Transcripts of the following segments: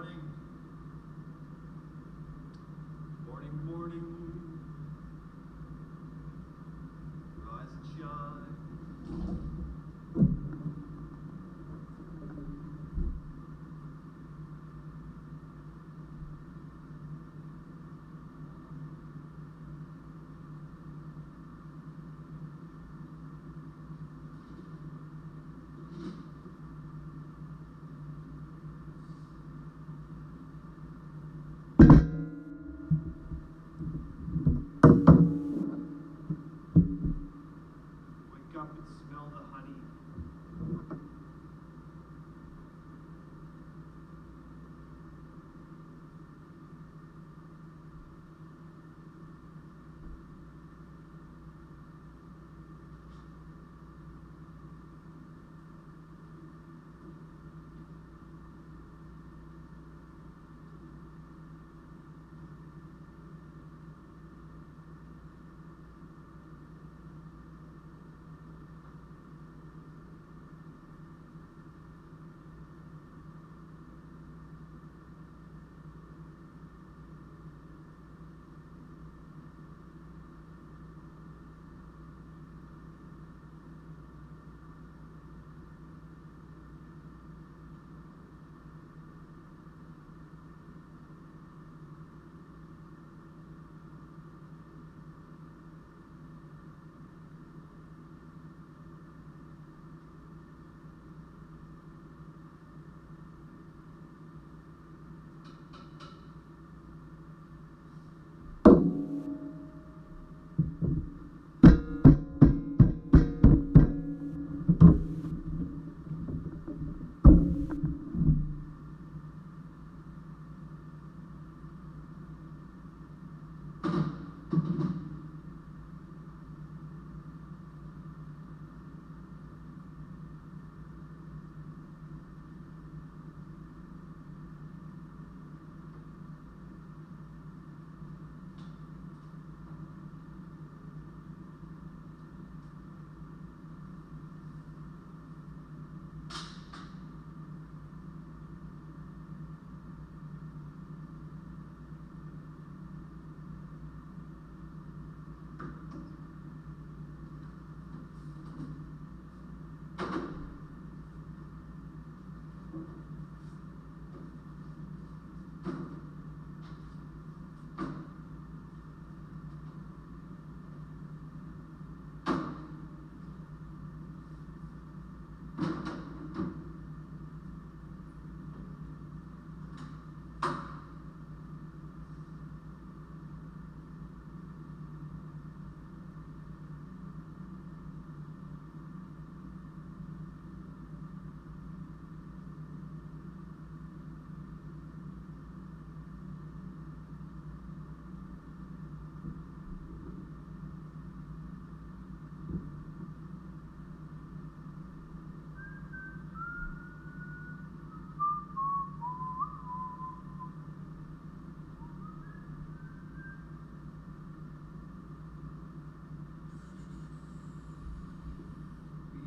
Morning. Morning, morning. Rise and shine. Wake up and smell the honey.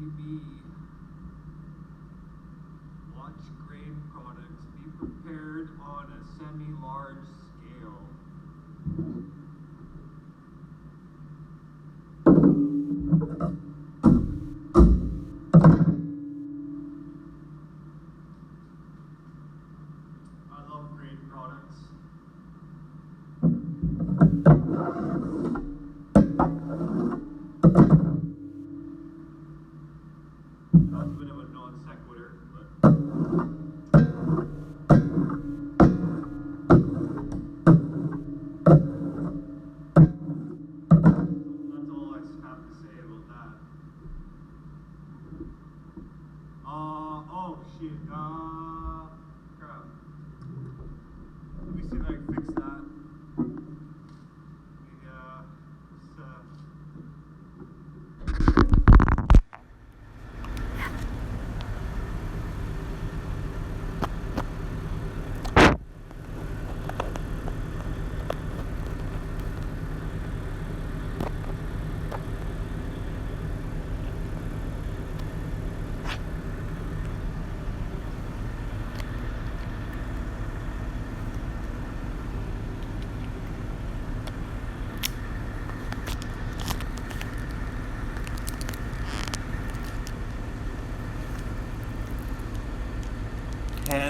BB. Watch grain products. Be prepared on a semi-large scale. I love grain products. That's a bit of a non sequitur, but that's all I have to say about that. Oh shit, crap. Let me see if I can fix that. Yeah,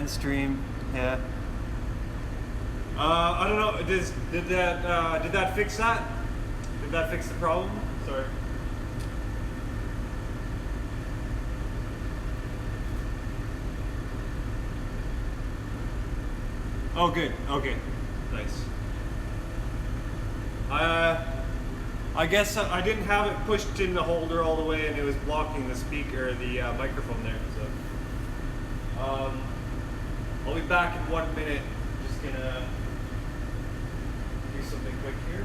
end stream. Yeah. I don't know. Did that fix that? Did that fix the problem? Sorry. Oh, good. Okay. Nice. I guess I didn't have it pushed in the holder all the way, and it was blocking the speaker, the microphone there. So, I'll be back in 1 minute. Just gonna do something quick here.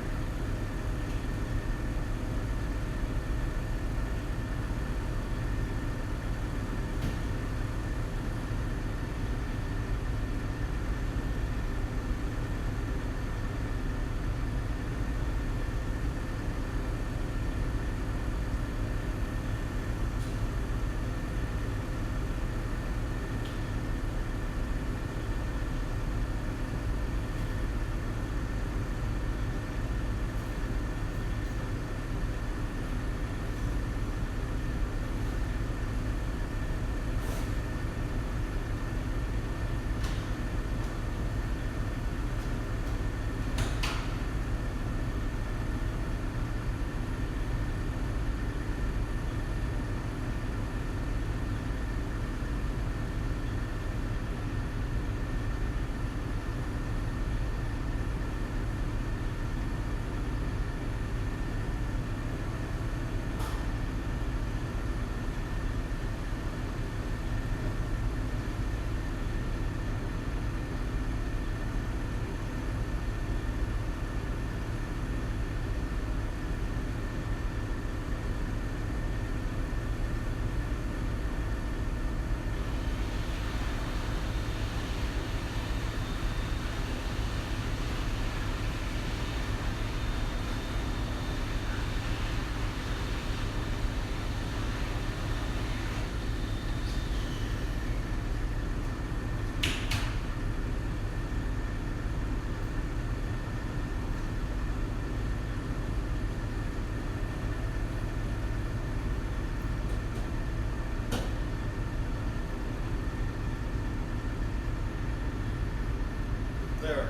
There.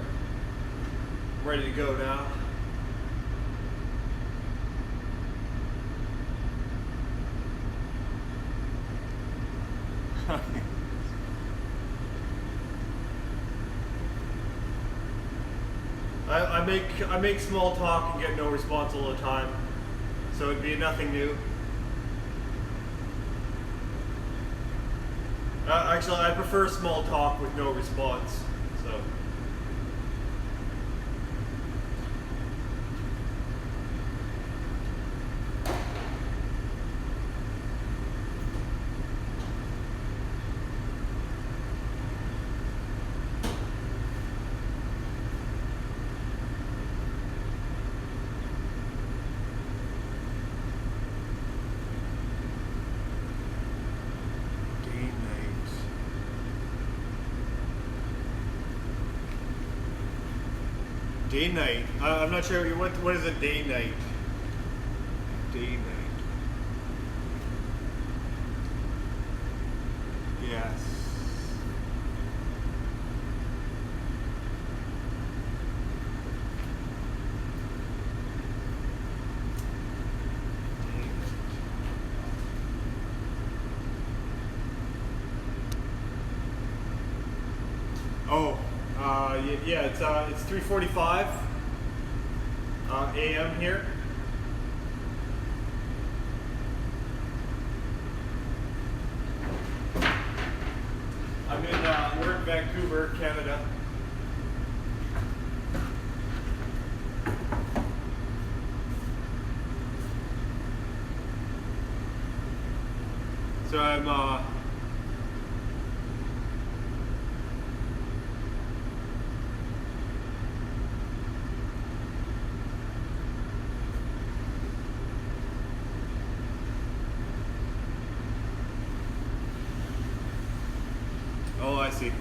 I'm ready to go now. I make small talk and get no response all the time, so it'd be nothing new. Actually, I prefer small talk with no response. So. Day night. I'm not sure what is a day night. Day night. Yes. Oh. Yeah, it's 3:45 a.m. here. We're in Vancouver, Canada. So I'm Oh, I see.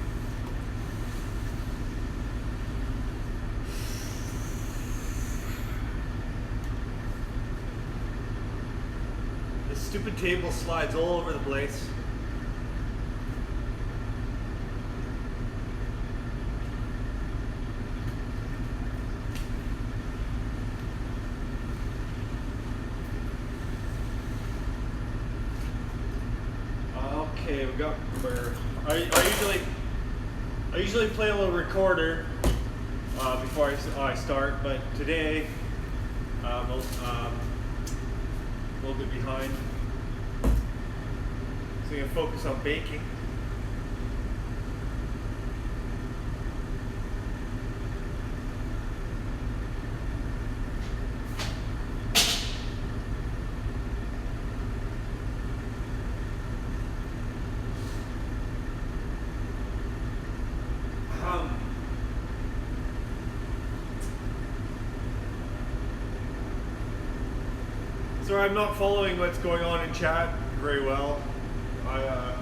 This stupid table slides all over the place. Okay, we got. I usually play a little recorder before I start, but today I'm a little bit behind. So I'm gonna focus on baking. Sorry, I'm not following what's going on in chat very well. Yeah.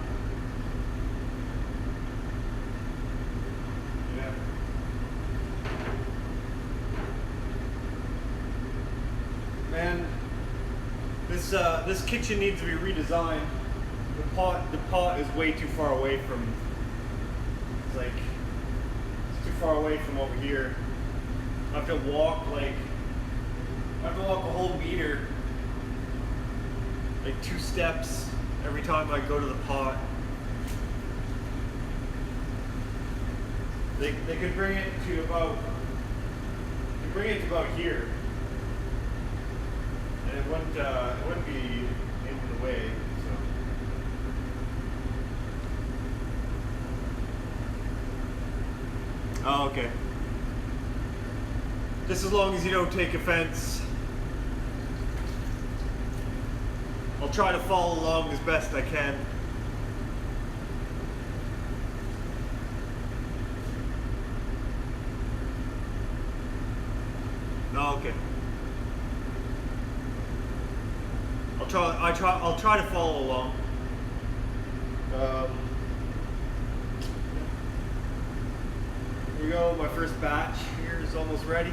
Man, this kitchen needs to be redesigned. The pot is way too far away from. It's too far away from over here. I have to walk a whole meter. Like 2 steps every time I go to the pot. They could bring it to about here, and it wouldn't be in the way. So. Oh, okay. Just as long as you don't take offense. I'll try to follow along as best I can. Oh, okay. I'll try to follow along. Here we go. My first batch here is almost ready.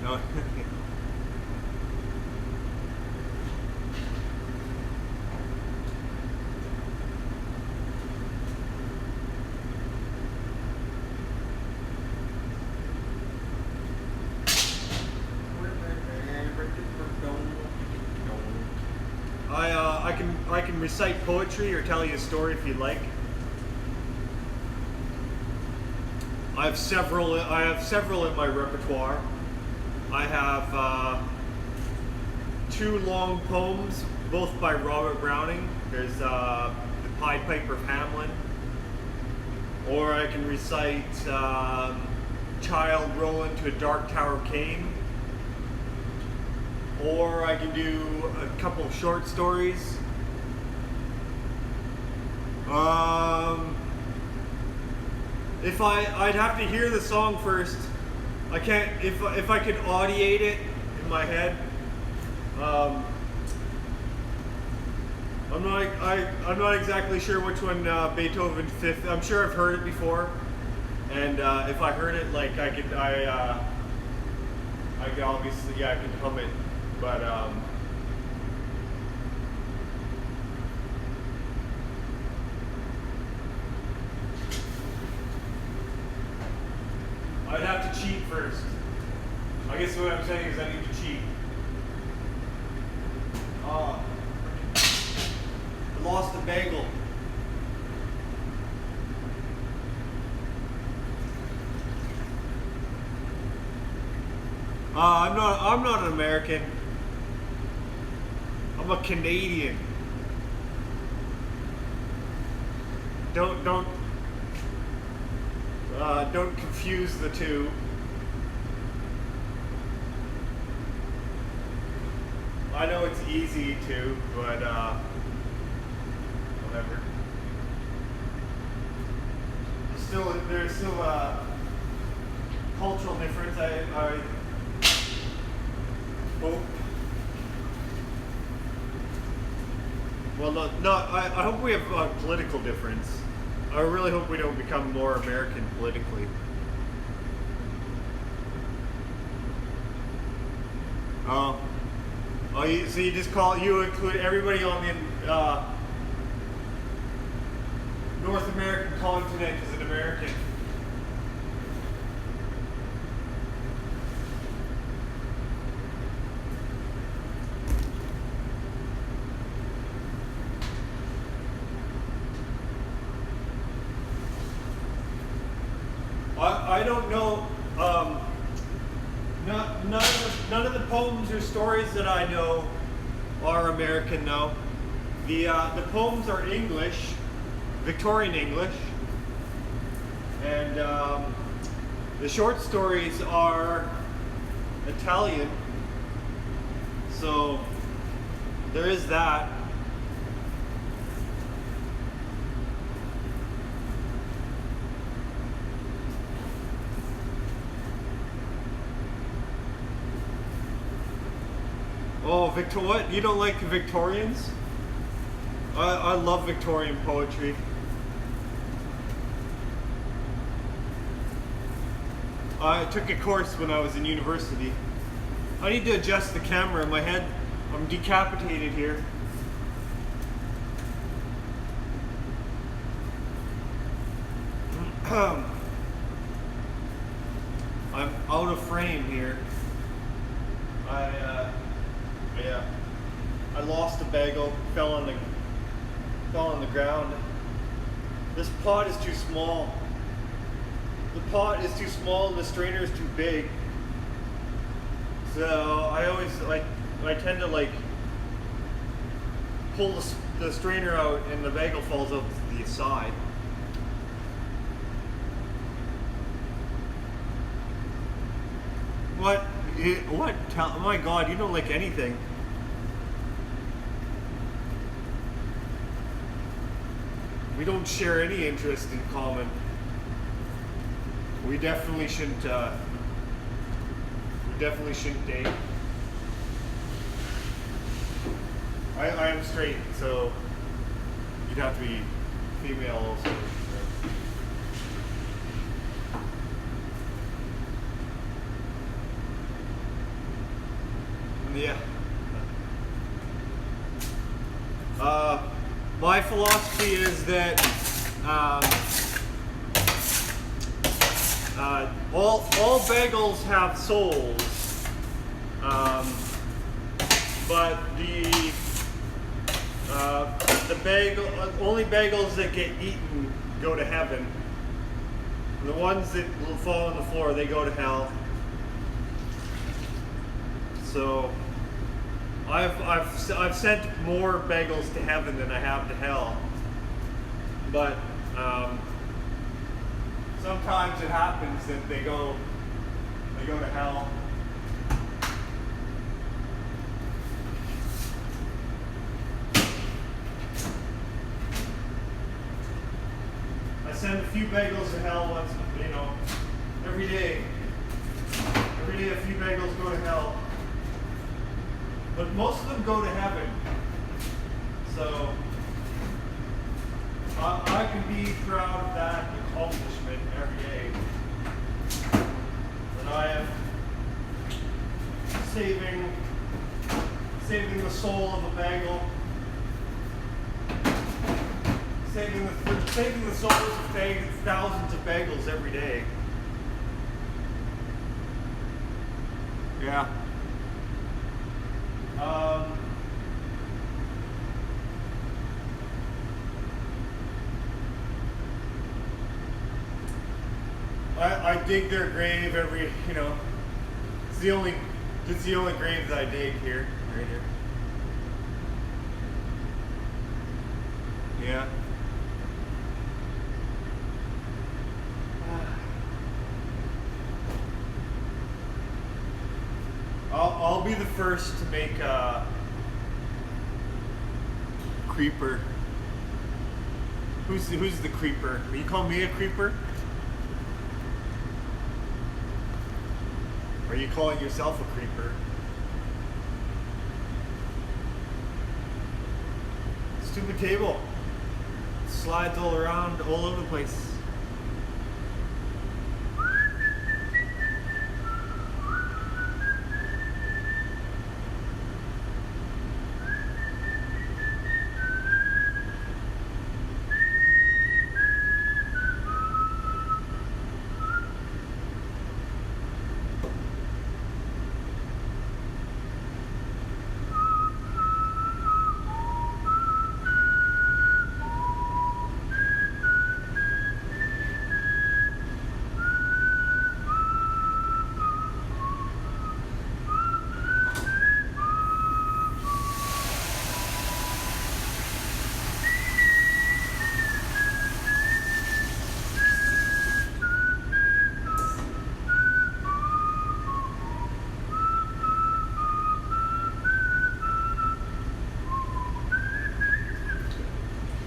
No. I can recite poetry or tell you a story if you'd like. I have several in my repertoire. I have 2 long poems, both by Robert Browning. There's The Pied Piper of Hamelin. Or I can recite Child Rolling to a Dark Tower Cane. Or I can do a couple of short stories. I'd have to hear the song first. I can't, if I could audiate it in my head. I'm not exactly sure which one Beethoven Fifth. I'm sure I've heard it before, and if I heard it, I could obviously I could hum it, but I'd have to cheat first. I guess what I'm saying is I need to cheat. I lost the bagel. I'm not an American. I'm a Canadian. Don't confuse the two. I know it's easy to, but whatever. There's still a cultural difference. I hope. Well, I hope we have a political difference. I really hope we don't become more American politically. So you just include everybody on the North American continent as an American. don't know. None of the poems or stories that I know are American. No, the poems are English, Victorian English, and the short stories are Italian. So there is that. Oh, what? You don't like the Victorians? I love Victorian poetry. I took a course when I was in university. I need to adjust the camera in my head. I'm decapitated here. I'm out of frame here. Yeah, I lost a bagel, fell on the ground. This pot is too small. The pot is too small and the strainer is too big. So I tend to pull the strainer out and the bagel falls out to the side. What? Oh my God, you don't like anything. We don't share any interest in common. We definitely shouldn't date. I am straight, so you'd have to be female also. Yeah. My philosophy is that all bagels have souls, but only bagels that get eaten go to heaven. The ones that will fall on the floor, they go to hell. So I've sent more bagels to heaven than I have to hell, but sometimes it happens that they go to hell. I send a few bagels to hell once, every day. Every day a few bagels go to hell. But most of them go to heaven. So I can be proud of that accomplishment every day. That I am saving the soul of a bagel. Saving the souls of thousands of bagels every day. Yeah. I dig their grave every, it's the only grave that I dig here, right here. Yeah. I'll be the first to make a creeper. Who's the creeper? You call me a creeper? Or are you calling yourself a creeper? Stupid table. Slides all around, all over the place.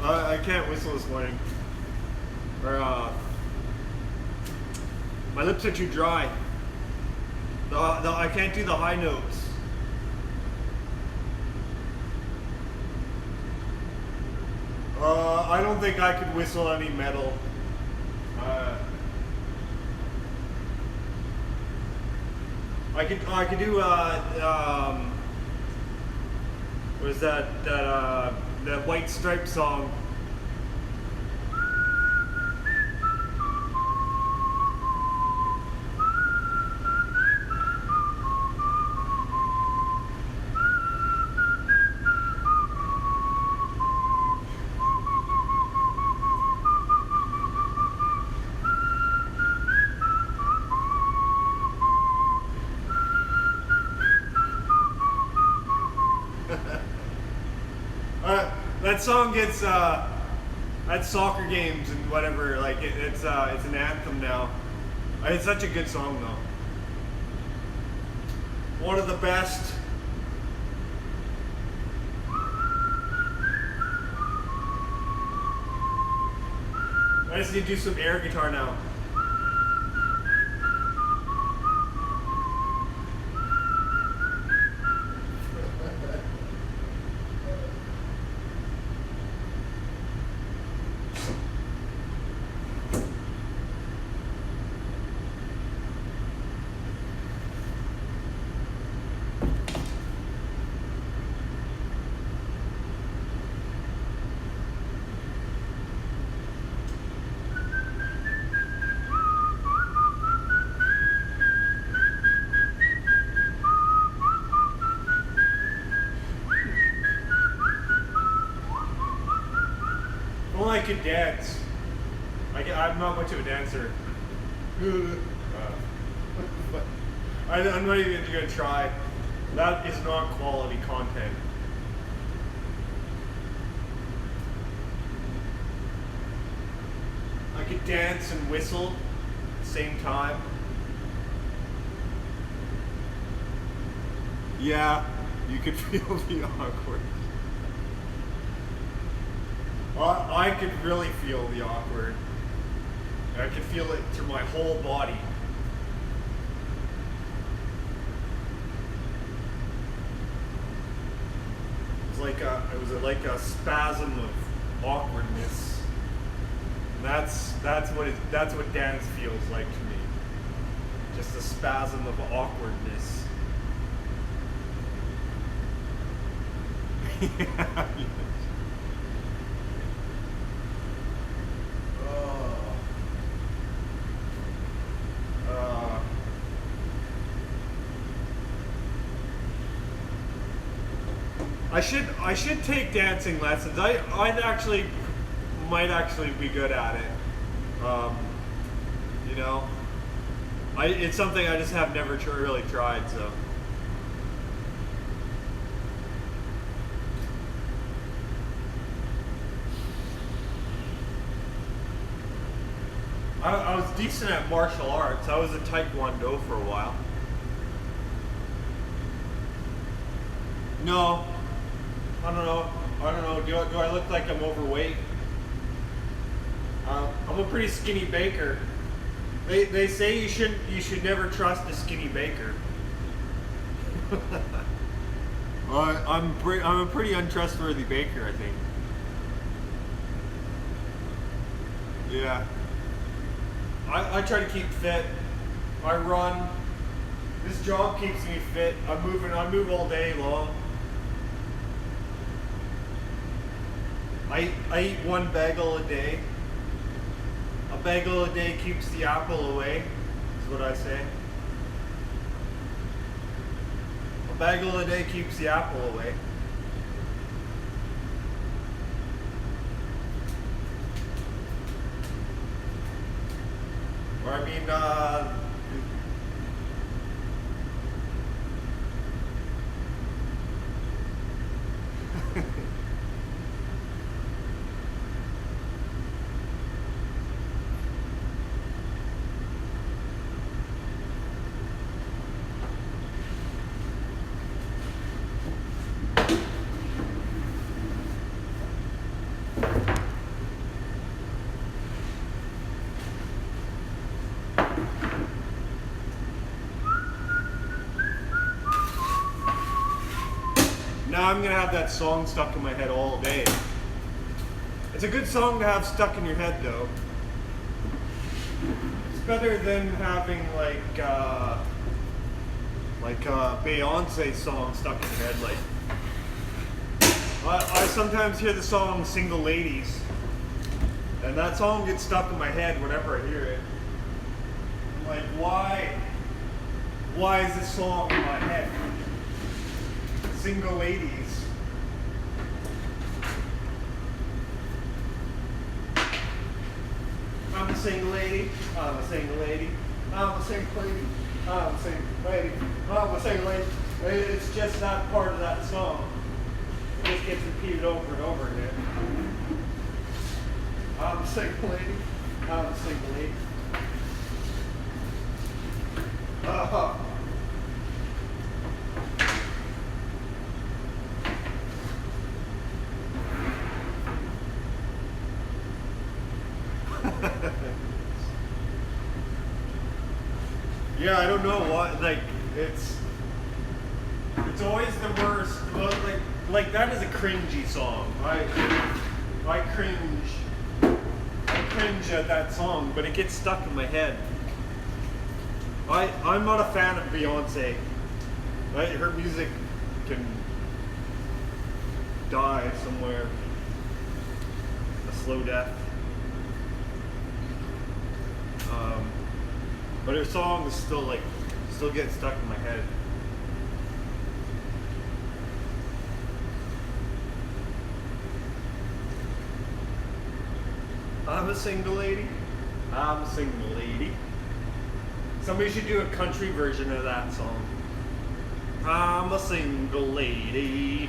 I can't whistle this morning. Or, my lips are too dry. I can't do the high notes. I don't think I could whistle any metal. I could do what is that White Stripe song? That song gets at soccer games and whatever. Like it's an anthem now. It's such a good song though. One of the best. I just need to do some air guitar now. I could dance. I'm not much of a dancer. I'm not even gonna try. That is not quality content. I could dance and whistle at the same time. Yeah, you could feel the awkward. I could really feel the awkward. I could feel it through my whole body. It was like a spasm of awkwardness. That's what dance feels like to me. Just a spasm of awkwardness. Yeah. I should take dancing lessons. I might actually be good at it. You know, it's something I just have never really tried. So I was decent at martial arts. I was a taekwondo for a while. No. I don't know. Do I look like I'm overweight? I'm a pretty skinny baker. They say you should never trust a skinny baker. I'm a pretty untrustworthy baker, I think. Yeah. I try to keep fit. I run. This job keeps me fit. I move all day long. I eat one bagel a day. A bagel a day keeps the apple away, is what I say. A bagel a day keeps the apple away. Or I mean, now I'm gonna have that song stuck in my head all day. It's a good song to have stuck in your head, though. It's better than having like a Beyonce song stuck in your head. Like I sometimes hear the song "Single Ladies," and that song gets stuck in my head whenever I hear it. I'm like, why? Why is this song in my head? Single Ladies. I'm a single lady. I'm a single lady. I'm a single lady. I'm a single lady. I'm a single lady. It's just that part of that song. It just gets repeated over and over again. I'm a single lady. I'm a single lady. Yeah, I don't know what, like, it's always the worst. Well, like that is a cringy song. I cringe at that song, but it gets stuck in my head. I'm not a fan of Beyonce. Her music can die somewhere, a slow death. But her songs still get stuck in my head. I'm a single lady. I'm a single lady. Somebody should do a country version of that song. I'm a single lady.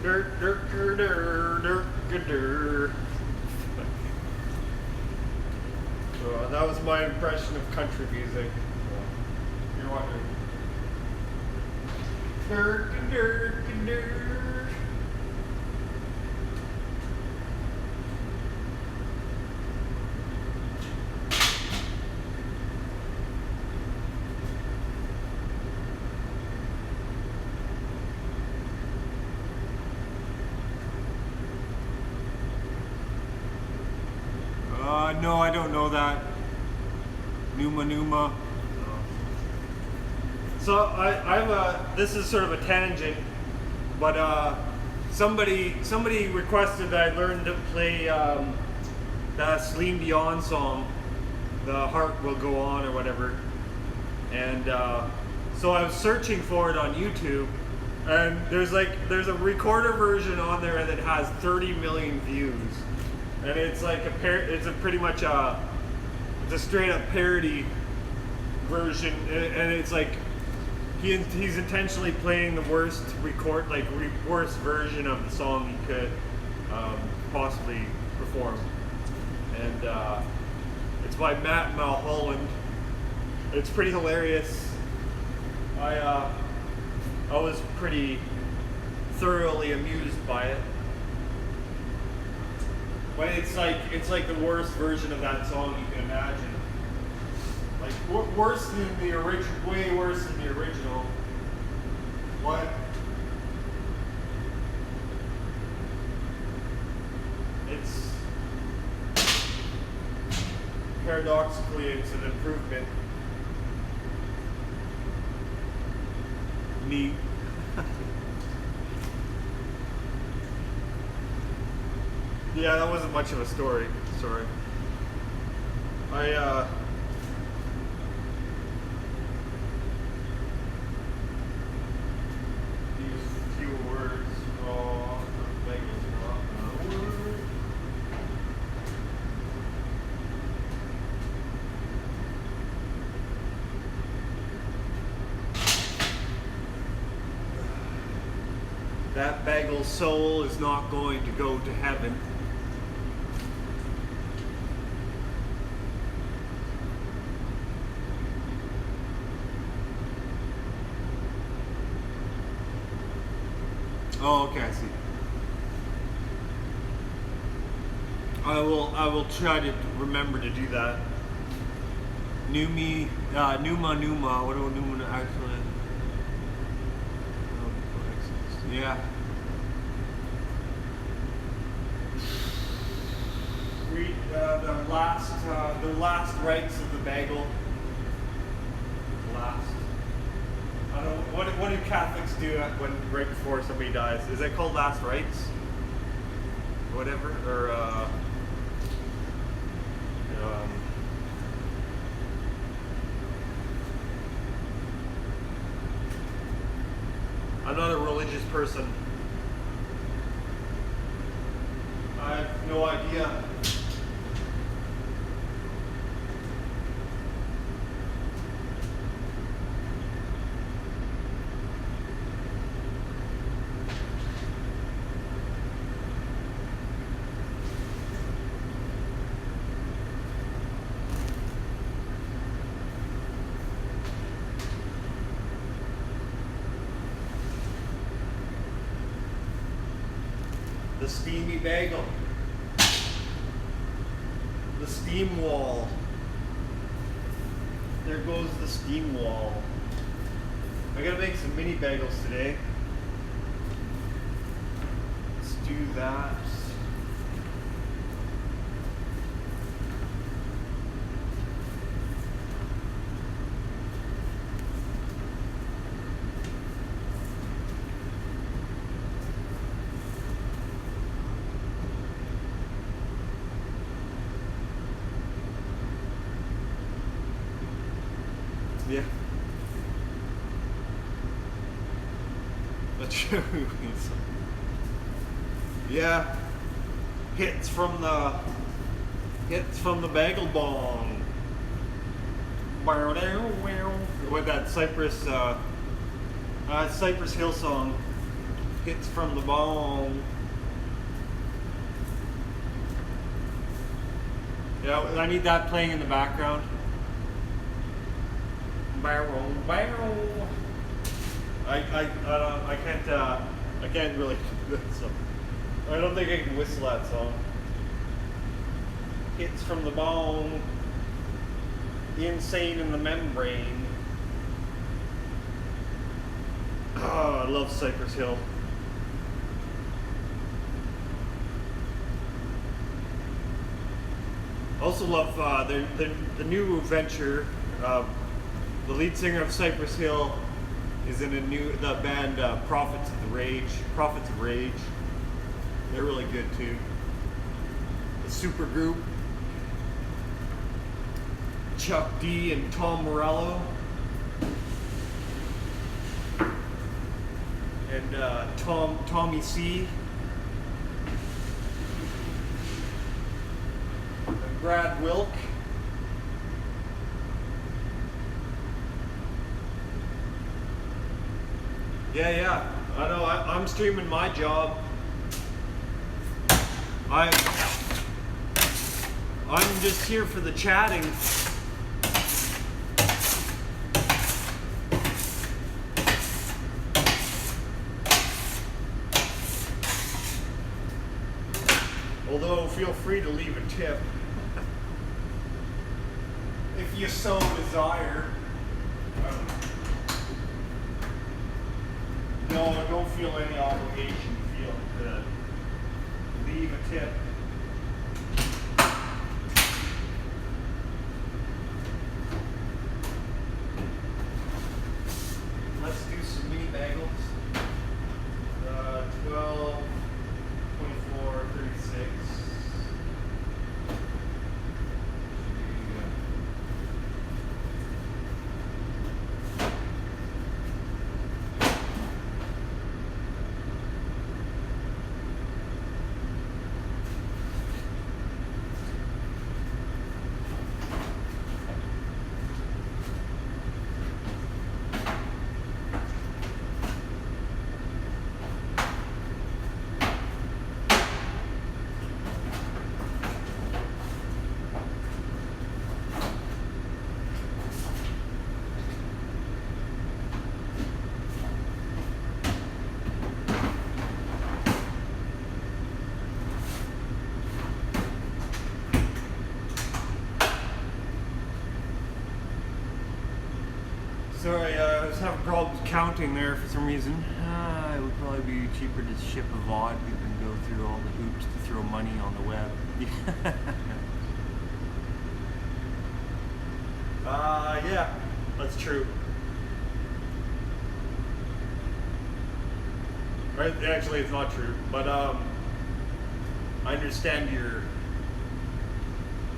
Dirt, dirt, dirt, dirt, dirt, dirt. That was my impression of country music. You're wondering. Dirt, dirt, dirt. No, I don't know that. Numa Numa. So this is sort of a tangent, but somebody requested that I learn to play that Celine Dion song, "The Heart Will Go On" or whatever. And so I was searching for it on YouTube, and there's a recorder version on there that has 30 million views. And it's like it's a pretty much it's a straight up parody version, and it's like he's intentionally playing the worst worst version of the song he could possibly perform, and it's by Matt Mulholland. It's pretty hilarious. I was pretty thoroughly amused by it. But it's like the worst version of that song you can imagine. Like worse than the original, way worse than the original. What? It's paradoxically it's an improvement. Neat. Yeah, that wasn't much of a story. Sorry. Use few words. Oh, that bagel soul is not going to go to heaven. Oh, okay, I see. I will try to remember to do that. Numa Numa. What do Numa actually? Yeah. We the last rites of the bagel. Last. I don't know what do Catholics do right before somebody dies? Is it called last rites? Whatever, or I'm not a religious person. I have no idea. The steamy bagel. The steam wall. There goes the steam wall. I gotta make some mini bagels today. Let's do that. Yeah. That's true. Yeah. Hits from the bagel bong. With that Cypress Hill song. Hits from the bong. Yeah, I need that playing in the background. Barrel, barrel. I can't really do that song. I don't think I can whistle that song. Hits from the bone. Insane in the membrane. Oh, I love Cypress Hill. Also love the new venture. The lead singer of Cypress Hill is in the band Prophets of Rage. They're really good too. The super group. Chuck D and Tom Morello. And Tommy C. And Brad Wilk. Yeah. I know. I'm streaming my job. I'm just here for the chatting. Although, feel free to leave a tip if you so desire. No, I don't feel any obligation to leave a tip. Let's do some mini bagels. 12, 24, 36. Sorry, I was having problems counting there for some reason. It would probably be be cheaper to ship a VOD than go through all the hoops to throw money on the web. Yeah, that's true. Right? Actually, it's not true, but I understand your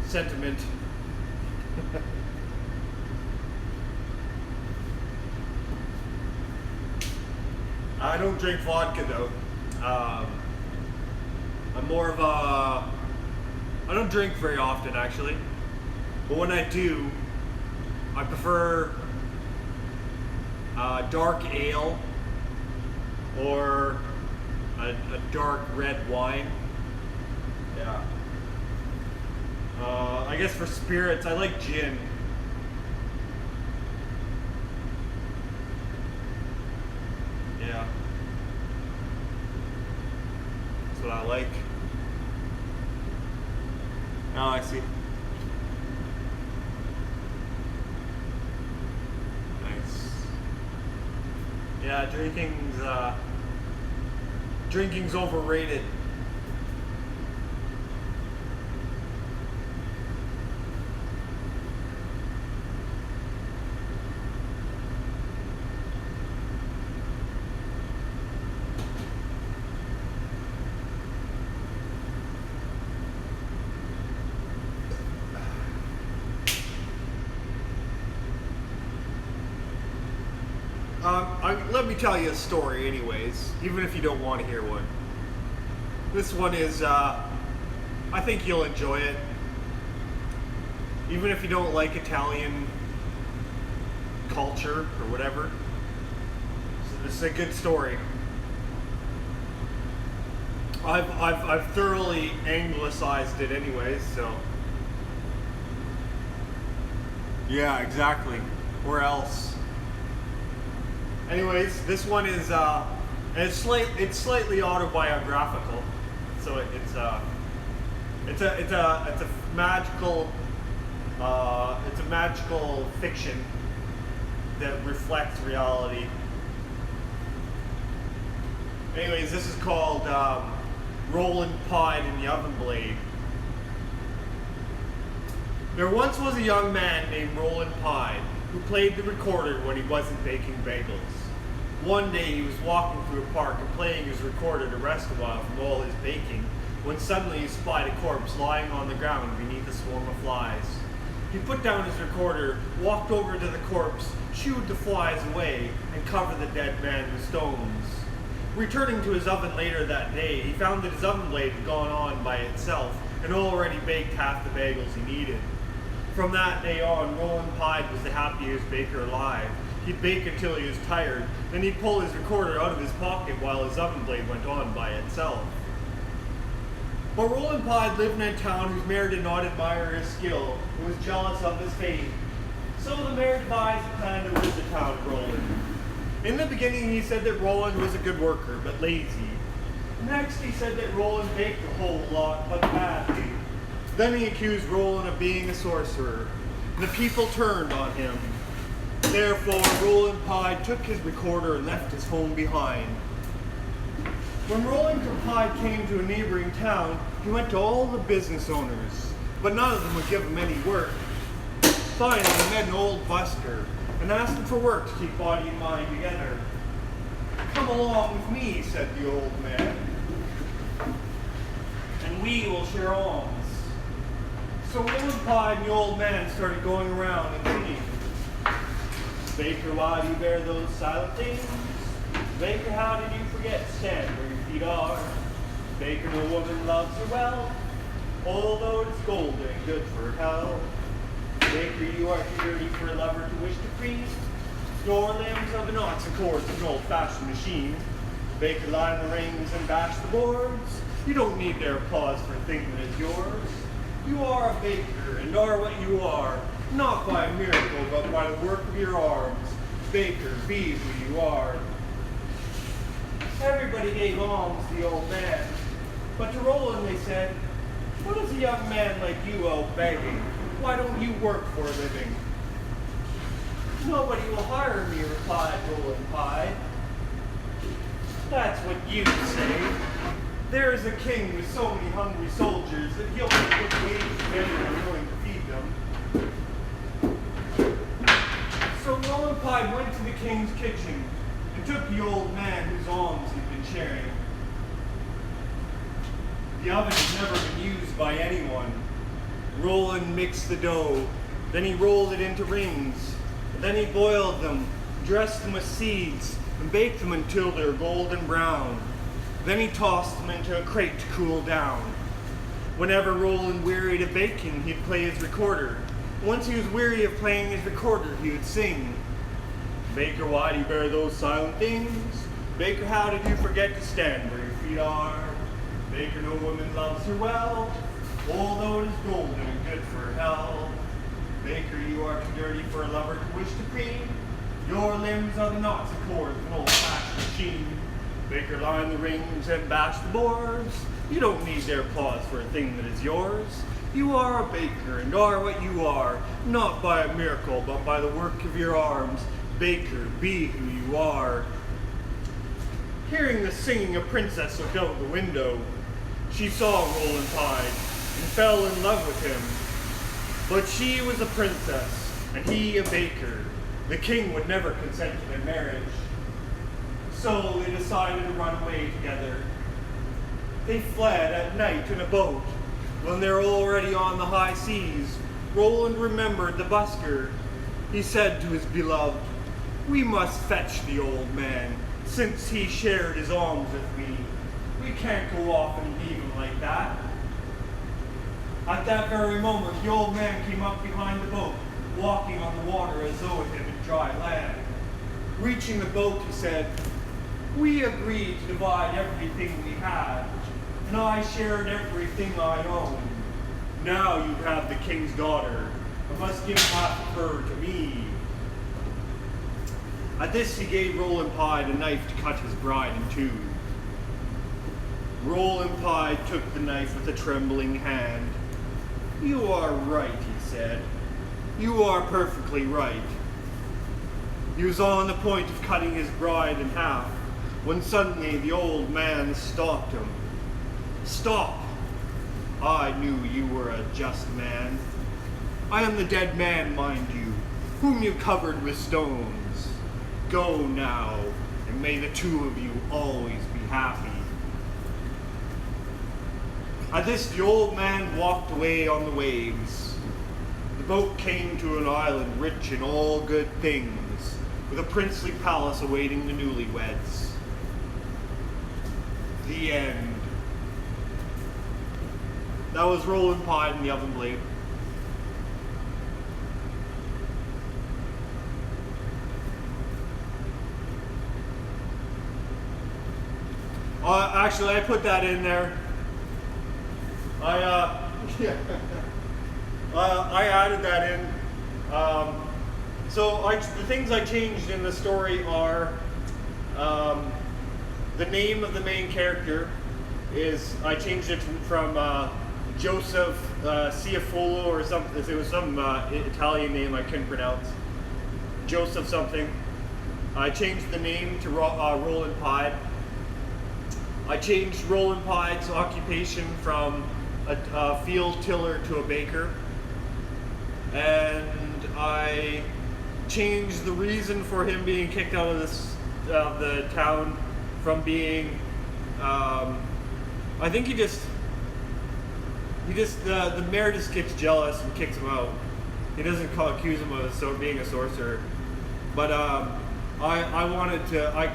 sentiment. I don't drink vodka though. I'm more of a. I don't drink very often actually, but when I do, I prefer dark ale or a dark red wine. Yeah. I guess for spirits, I like gin. Yeah. That's what I like. Oh, I see. Nice. Yeah, drinking's overrated. Let me tell you a story anyways, even if you don't want to hear one. This one is, I think you'll enjoy it. Even if you don't like Italian culture or whatever. So this is a good story. I've thoroughly anglicized it anyways, so. Yeah, exactly. Where else? Anyways, this one is it's slightly autobiographical, so it's a magical fiction that reflects reality. Anyways, this is called Roland Pied and the Oven Blade. There once was a young man named Roland Pied who played the recorder when he wasn't baking bagels. One day he was walking through a park and playing his recorder to rest a while from all his baking, when suddenly he spied a corpse lying on the ground beneath a swarm of flies. He put down his recorder, walked over to the corpse, shooed the flies away, and covered the dead man with stones. Returning to his oven later that day, he found that his oven blade had gone on by itself and already baked half the bagels he needed. From that day on, Roland Pied was the happiest baker alive. He'd bake until he was tired, then he'd pull his recorder out of his pocket while his oven blade went on by itself. But Roland Pied lived in a town whose mayor did not admire his skill and was jealous of his fame. So the mayor devised a plan to rid the town of Roland. In the beginning, he said that Roland was a good worker, but lazy. Next, he said that Roland baked a whole lot, but badly. Then he accused Roland of being a sorcerer. The people turned on him. Therefore, Roland Pied took his recorder and left his home behind. When Roland Pied came to a neighboring town, he went to all the business owners, but none of them would give him any work. Finally, he met an old busker and asked him for work to keep body and mind together. "Come along with me," said the old man, "and we will share alms." So Roland Pied and the old man started going around and singing, "Baker, why do you bear those silent things? Baker, how did you forget to stand where your feet are? Baker, no woman loves her well, although it's golden and good for her health. Baker, you are too dirty for a lover to wish to free. Your limbs are the knots and cords of an old-fashioned machine. Baker, line the rings and bash the boards. You don't need their applause for a thing that is yours. You are a baker, and are what you are, not by a miracle, but by the work of your arms. Baker, be who you are." Everybody gave alms to the old man, but to Roland they said, "What does a young man like you owe begging? Why don't you work for a living?" "Nobody will hire me," replied Roland Pied. That's what you say. There is a king with so many hungry soldiers that he'll make good wage to anyone willing to feed them. So Roland Pine went to the king's kitchen and took the old man whose alms he'd been sharing. The oven had never been used by anyone. Roland mixed the dough, then he rolled it into rings, and then he boiled them, dressed them with seeds, and baked them until they were golden brown. Then he tossed them into a crate to cool down. Whenever Roland wearied of baking, he'd play his recorder. Once he was weary of playing his recorder, he would sing. Baker, why do you bear those silent things? Baker, how did you forget to stand where your feet are? Baker, no woman loves her well, although it is golden and good for hell. Baker, you are too dirty for a lover to wish to clean. Your limbs are the knots of cords of an old-fashioned machine. Baker, line the rings and bash the boards. You don't need their applause for a thing that is yours. You are a baker and are what you are, not by a miracle, but by the work of your arms. Baker, be who you are. Hearing the singing, a princess looked out the window. She saw Roland Pine and fell in love with him. But she was a princess, and he a baker. The king would never consent to their marriage. So they decided to run away together. They fled at night in a boat. When they were already on the high seas, Roland remembered the busker. He said to his beloved, "We must fetch the old man, since he shared his alms with me. We can't go off and leave him like that." At that very moment, the old man came up behind the boat, walking on the water as though it had been dry land. Reaching the boat, he said, "We agreed to divide everything we had, and I shared everything I own. Now you have the king's daughter, and must give half of her to me." At this, he gave Roland Pine a knife to cut his bride in two. Roland Pine took the knife with a trembling hand. "You are right," he said. "You are perfectly right." He was on the point of cutting his bride in half, when suddenly the old man stopped him. "Stop! I knew you were a just man. I am the dead man, mind you, whom you covered with stones. Go now, and may the two of you always be happy." At this, the old man walked away on the waves. The boat came to an island rich in all good things, with a princely palace awaiting the newlyweds. The end. That was Roland Pine and the Oven Blade. Actually, I put that in there. I added that in. The things I changed in the story are the name of the main character is, I changed it from Joseph Ciafolo or something. It was some Italian name I couldn't pronounce. Joseph something. I changed the name to Roland Pine. I changed Roland Pine's occupation from a field tiller to a baker. And I changed the reason for him being kicked out of the town from being, I think the mayor just gets jealous and kicks him out. He doesn't accuse him of being a sorcerer. But I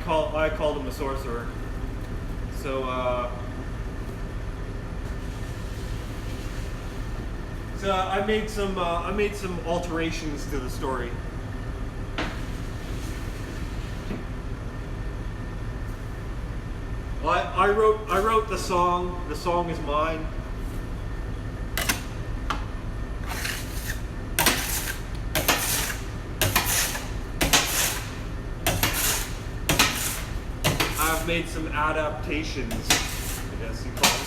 called him a sorcerer. So I made some alterations to the story. I wrote the song. The song is mine. I've made some adaptations, I guess you call it.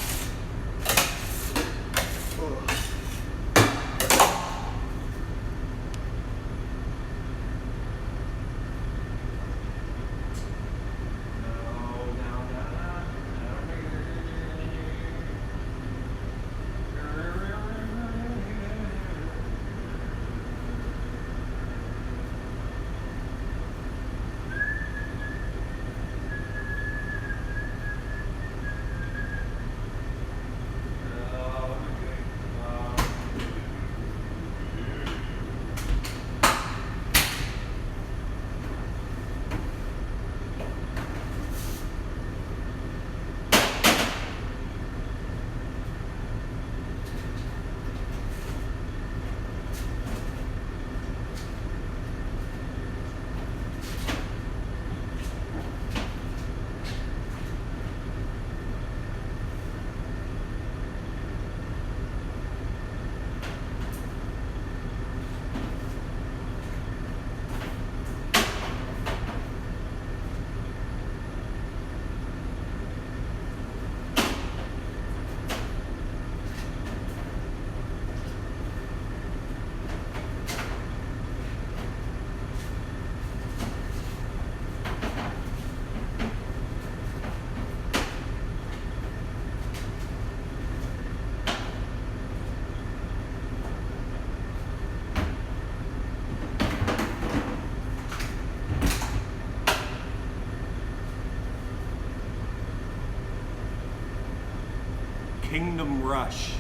Kingdom Rush.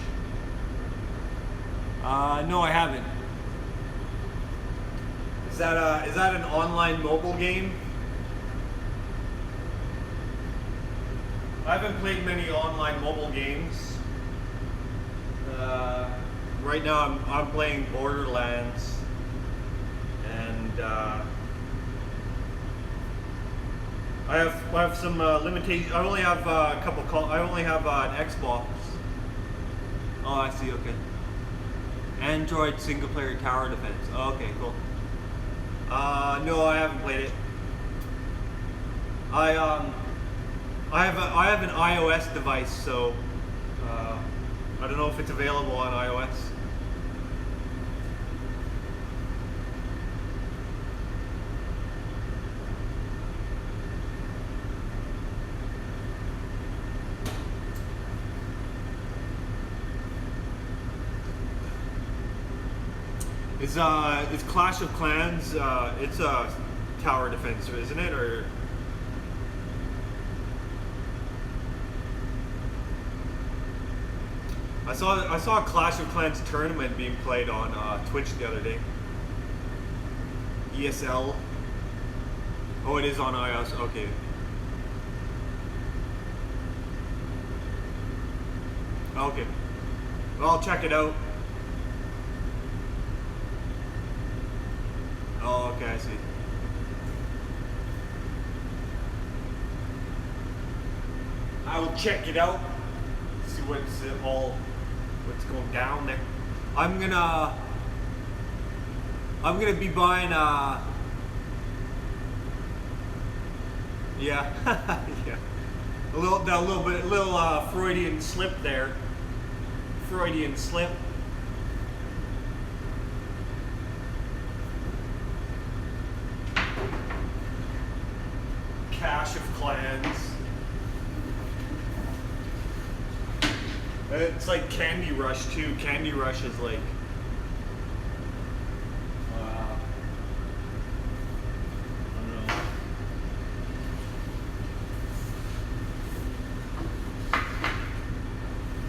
No, I haven't. Is that an online mobile game? I haven't played many online mobile games. Right now I'm playing Borderlands, and I have some limitations. I only have a couple. I only have an Xbox. Oh, I see. Okay. Android single player tower defense. Oh, okay, cool. No, I haven't played it. I have an iOS device, so I don't know if it's available on iOS. Is Clash of Clans? It's a tower defense, isn't it? Or I saw a Clash of Clans tournament being played on Twitch the other day. ESL. Oh, it is on iOS. Okay. Okay. Well, I'll check it out. Oh, okay, I see. I will check it out. See what's going down there. I'm gonna be buying yeah. Yeah. A little Freudian slip there. Freudian slip. Clash of Clans. It's like Candy Rush too. Candy Rush is like I don't know.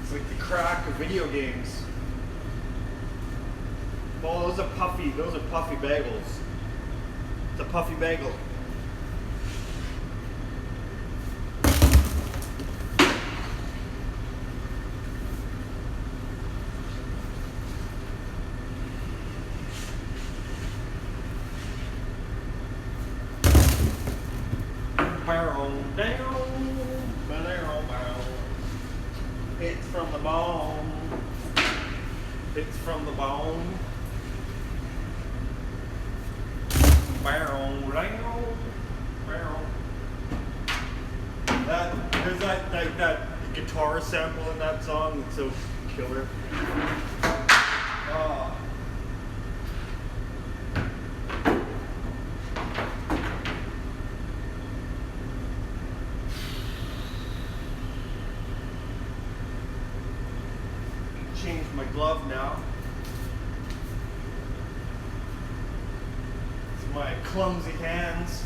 It's like the crack of video games. Oh, those are puffy bagels. It's a puffy bagel. It's from the bone. It's from the bone. Barrel, barrel. There's that guitar sample in that song. It's so killer. Oh. Change my glove now. It's my clumsy hands.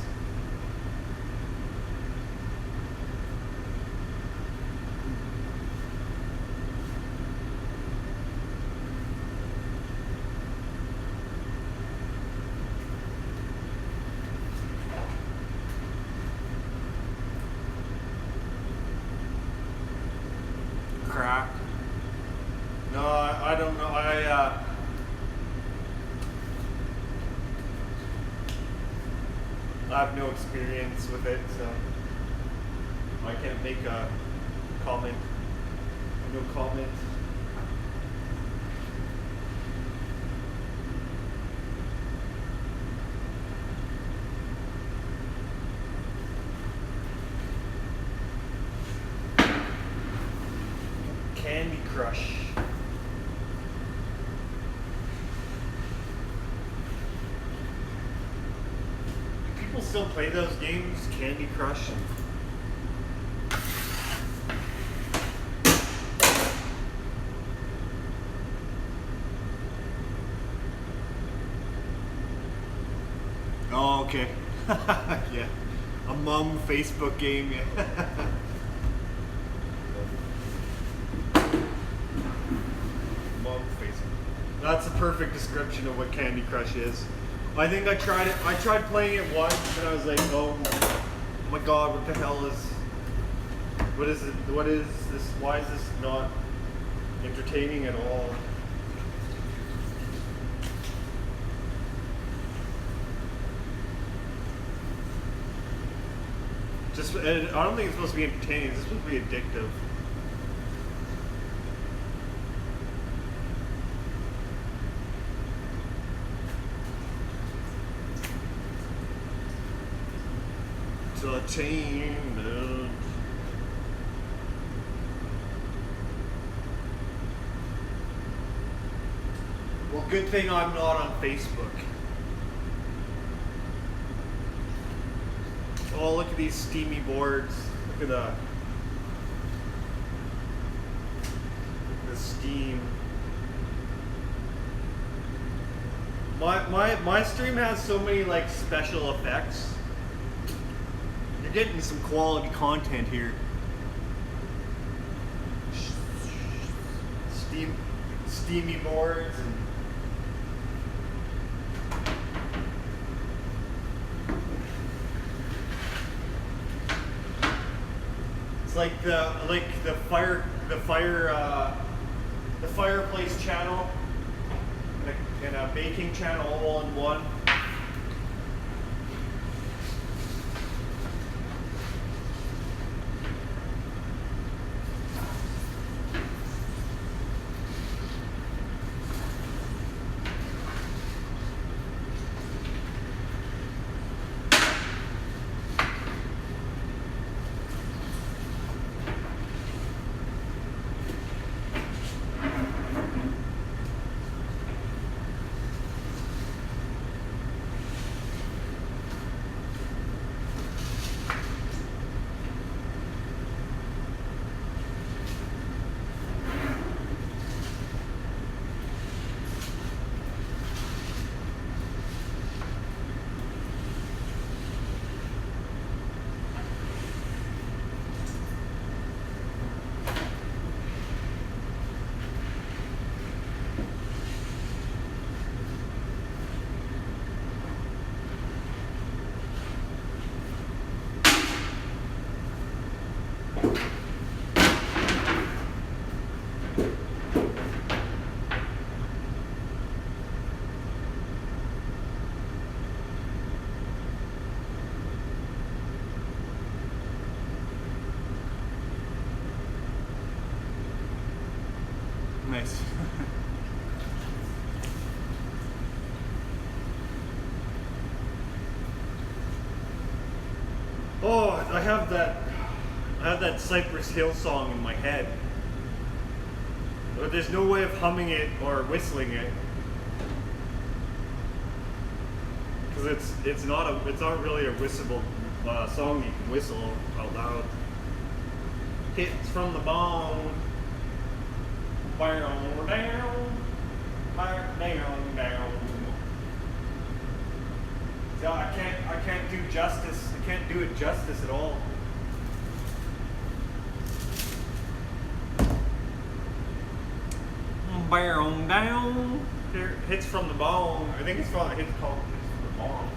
Crack. No, I don't know. I have no experience with it, so I can't make a comment. No comment. Candy Crush. People still play those games, Candy Crush. Oh, okay. Yeah. A mum Facebook game. Yeah. That's a perfect description of what Candy Crush is. I think I tried it. I tried playing it once, and I was like, "Oh my god, what the hell is? What is it? What is this? Why is this not entertaining at all?" I don't think it's supposed to be entertaining. It's supposed to be addictive. Entertainment. Well, good thing I'm not on Facebook. Oh, look at these steamy boards. Look at the steam. My stream has so many like special effects. You're getting some quality content here. Steamy boards and it's like the fireplace channel and a baking channel all in one. Nice. Oh, I have that Cypress Hill song in my head. But there's no way of humming it or whistling it. Because it's not really a whistleable song you can whistle out loud. Hits from the bone. Down, down. So I can't do justice. I can't do it justice at all. Down. Here, hits from the bone. I think it's called hits from the bone.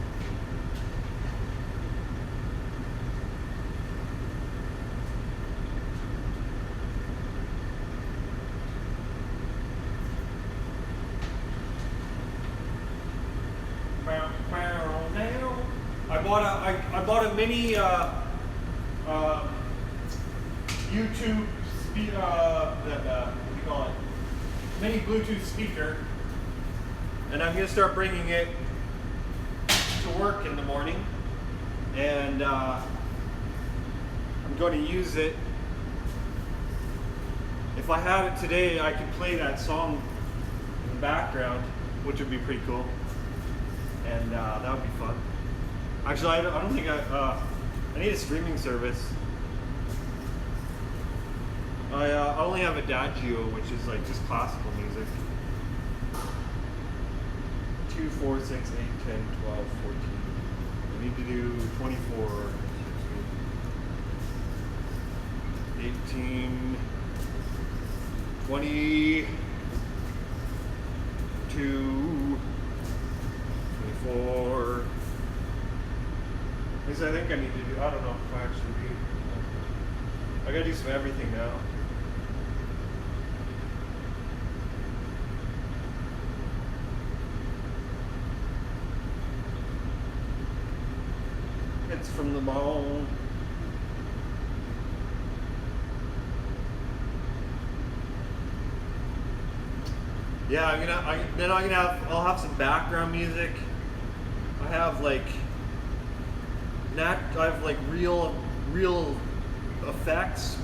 I bought a mini YouTube what do you call it? Mini Bluetooth speaker, and I'm gonna start bringing it to work in the morning, and I'm going to use it. If I had it today, I could play that song in the background, which would be pretty cool, and that would be fun. Actually, I don't think I need a streaming service. I only have Adagio, which is like just classical music. 2, 4, 6, 8, 10, 12, 14. I need to do 24, 18, 20, 22, 24. At least I think I need to do, I don't know if I actually do. I gotta do some everything now. It's from the bone. Yeah, I'll have some background music. I have like real effects,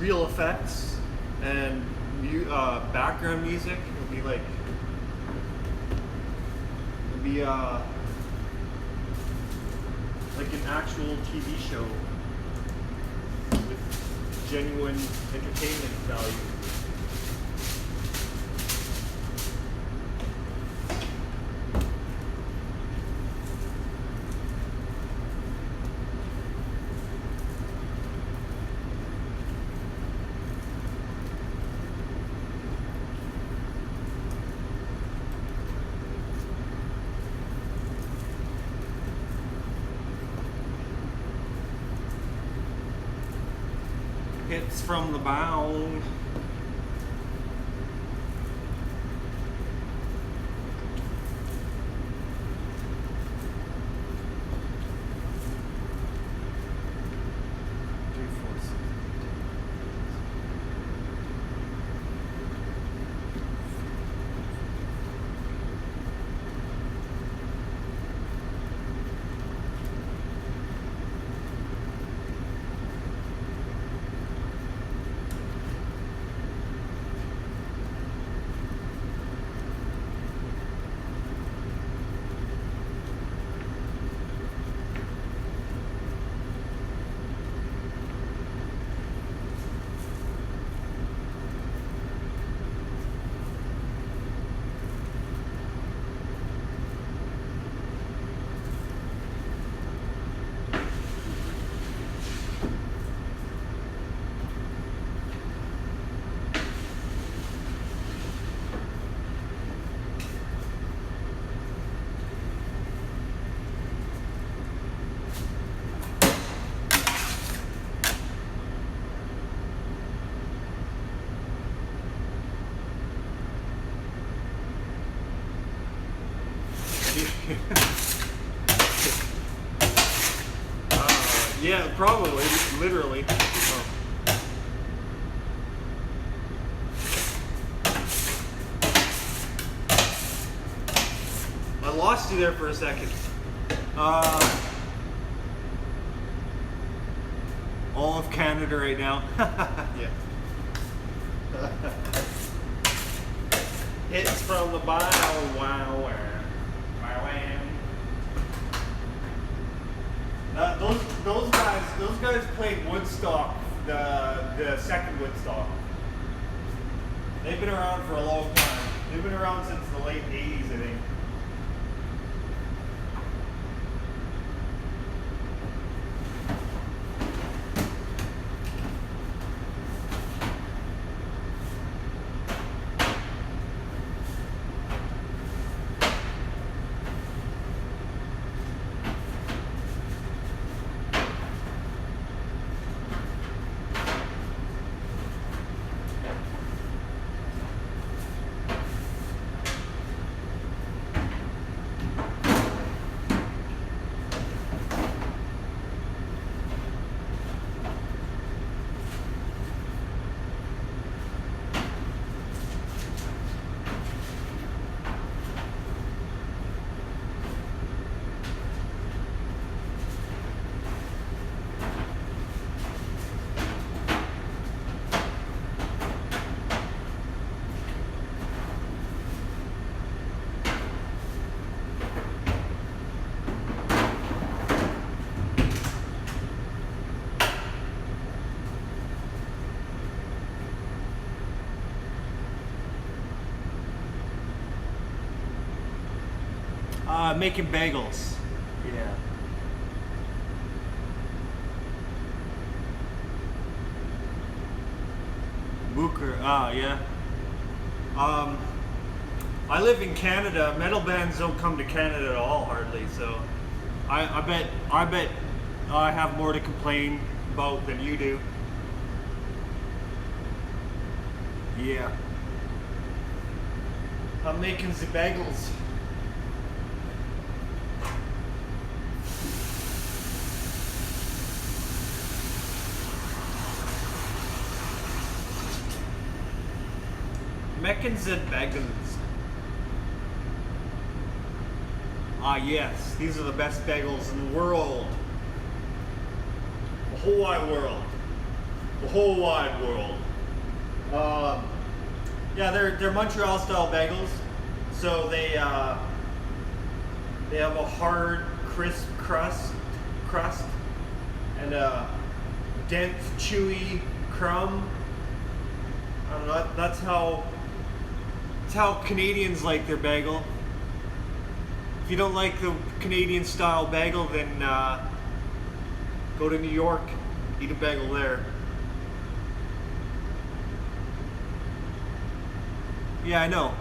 and background music. It'll be like an actual TV show with genuine entertainment value. Hits from the bound. Yeah, probably, literally. Oh. I lost you there for a second. All of Canada right now. Yeah. Hits from the bow, wow, wow. Those guys played Woodstock, the second Woodstock. They've been around for a long time. They've been around since the late 80s, I think. Making bagels. Yeah. Booker. Yeah. I live in Canada. Metal bands don't come to Canada at all, hardly. So, I bet I have more to complain about than you do. Yeah. I'm making the bagels. Making the bagels. Ah yes, these are the best bagels in the world. The whole wide world. The whole wide world. Yeah, they're Montreal style bagels. So they have a hard, crisp crust, and a dense, chewy crumb. I don't know. That's how Canadians like their bagel. If you don't like the Canadian style bagel, then go to New York, eat a bagel there. Yeah, I know.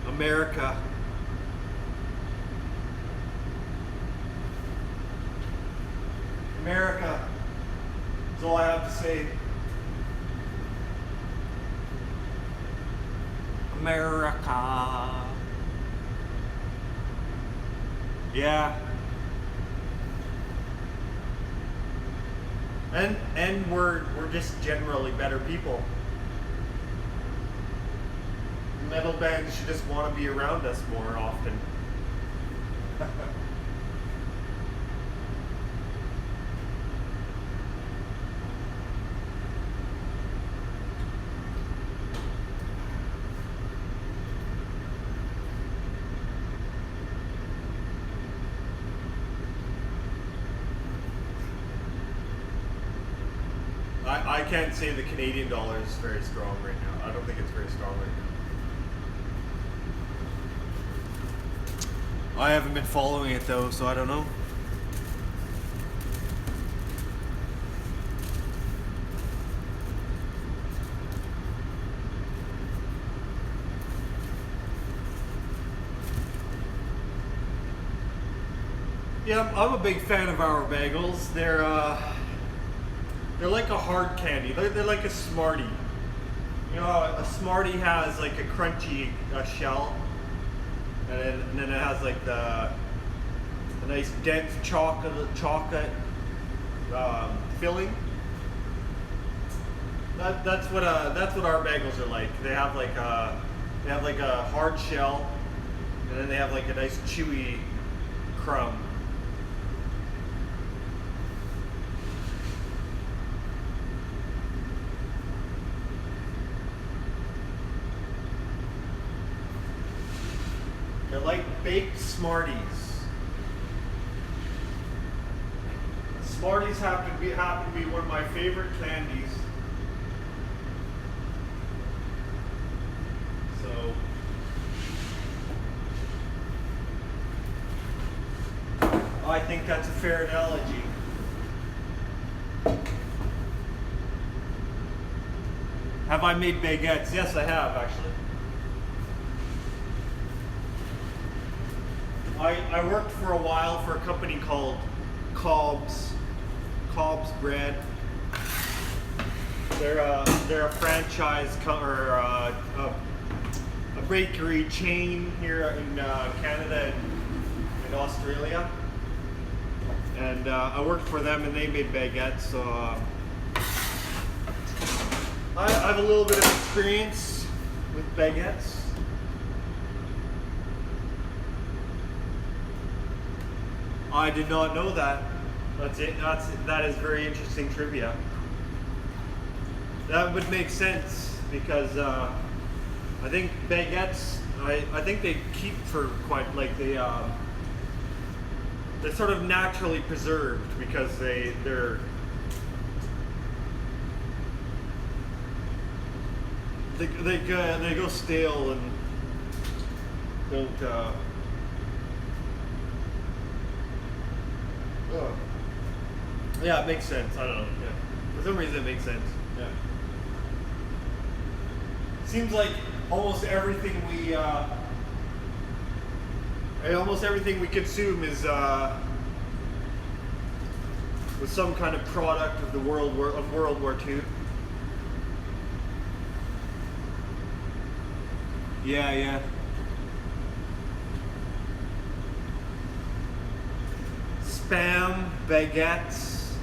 America. America. That's all I have to say. America. Yeah. And we're just generally better people. Metal bands should just want to be around us more often. I can't say the Canadian dollar is very strong right now. I don't think it's very strong right now. I haven't been following it though, so I don't know. Yeah, I'm a big fan of our bagels. They're like a hard candy. They're like a Smartie. You know, a Smartie has like a crunchy shell, and then it has like a nice dense chocolate filling. That's what our bagels are like. They have like a hard shell, and then they have like a nice chewy crumb. They're like baked Smarties. Smarties happen to be one of my favorite candies. So I think that's a fair analogy. Have I made baguettes? Yes, I have actually. I worked for a while for a company called Cobb's Bread. They're a franchise or a bakery chain here in Canada and Australia. And I worked for them, and they made baguettes. So I have a little bit of experience with baguettes. I did not know that. That is very interesting trivia. That would make sense because I think baguettes. I think they keep for quite like they're sort of naturally preserved because they go stale and don't. Yeah, it makes sense. I don't know. Yeah. For some reason, it makes sense. Yeah. Seems like almost everything we consume is was some kind of product of the World War II. Yeah. Spam, baguettes,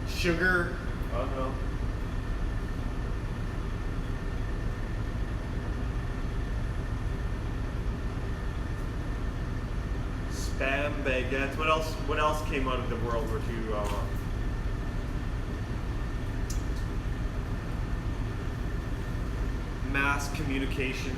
sugar. I don't know. Spam, baguettes. What else came out of the World War II? Mass communication.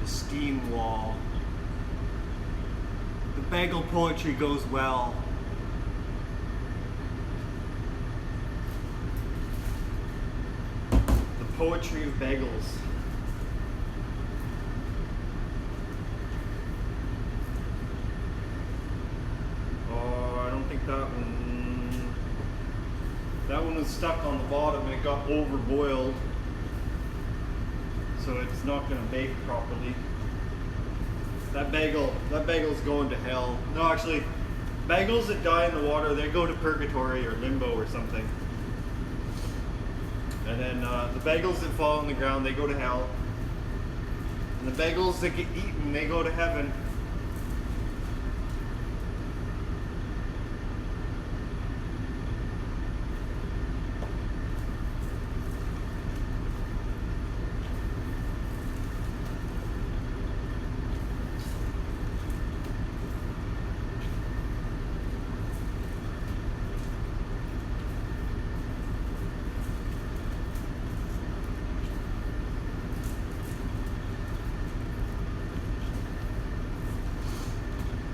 Steam wall. The bagel poetry goes well. The poetry of bagels. Oh, I don't think that one. That one was stuck on the bottom and it got overboiled. So it's not going to bake properly. That bagel's going to hell. No, actually, bagels that die in the water, they go to purgatory or limbo or something. And then the bagels that fall on the ground, they go to hell. And the bagels that get eaten, they go to heaven.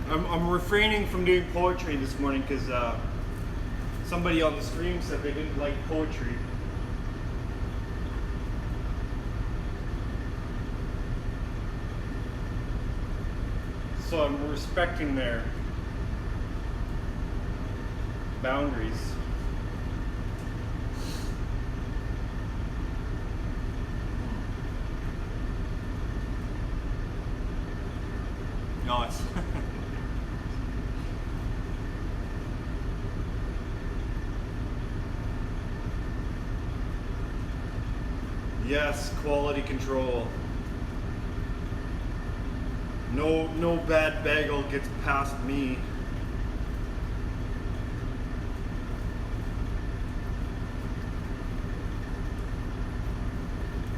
I'm refraining from doing poetry this morning because somebody on the stream said they didn't like poetry. So I'm respecting their boundaries. No, it's yes, quality control. No bad bagel gets past me.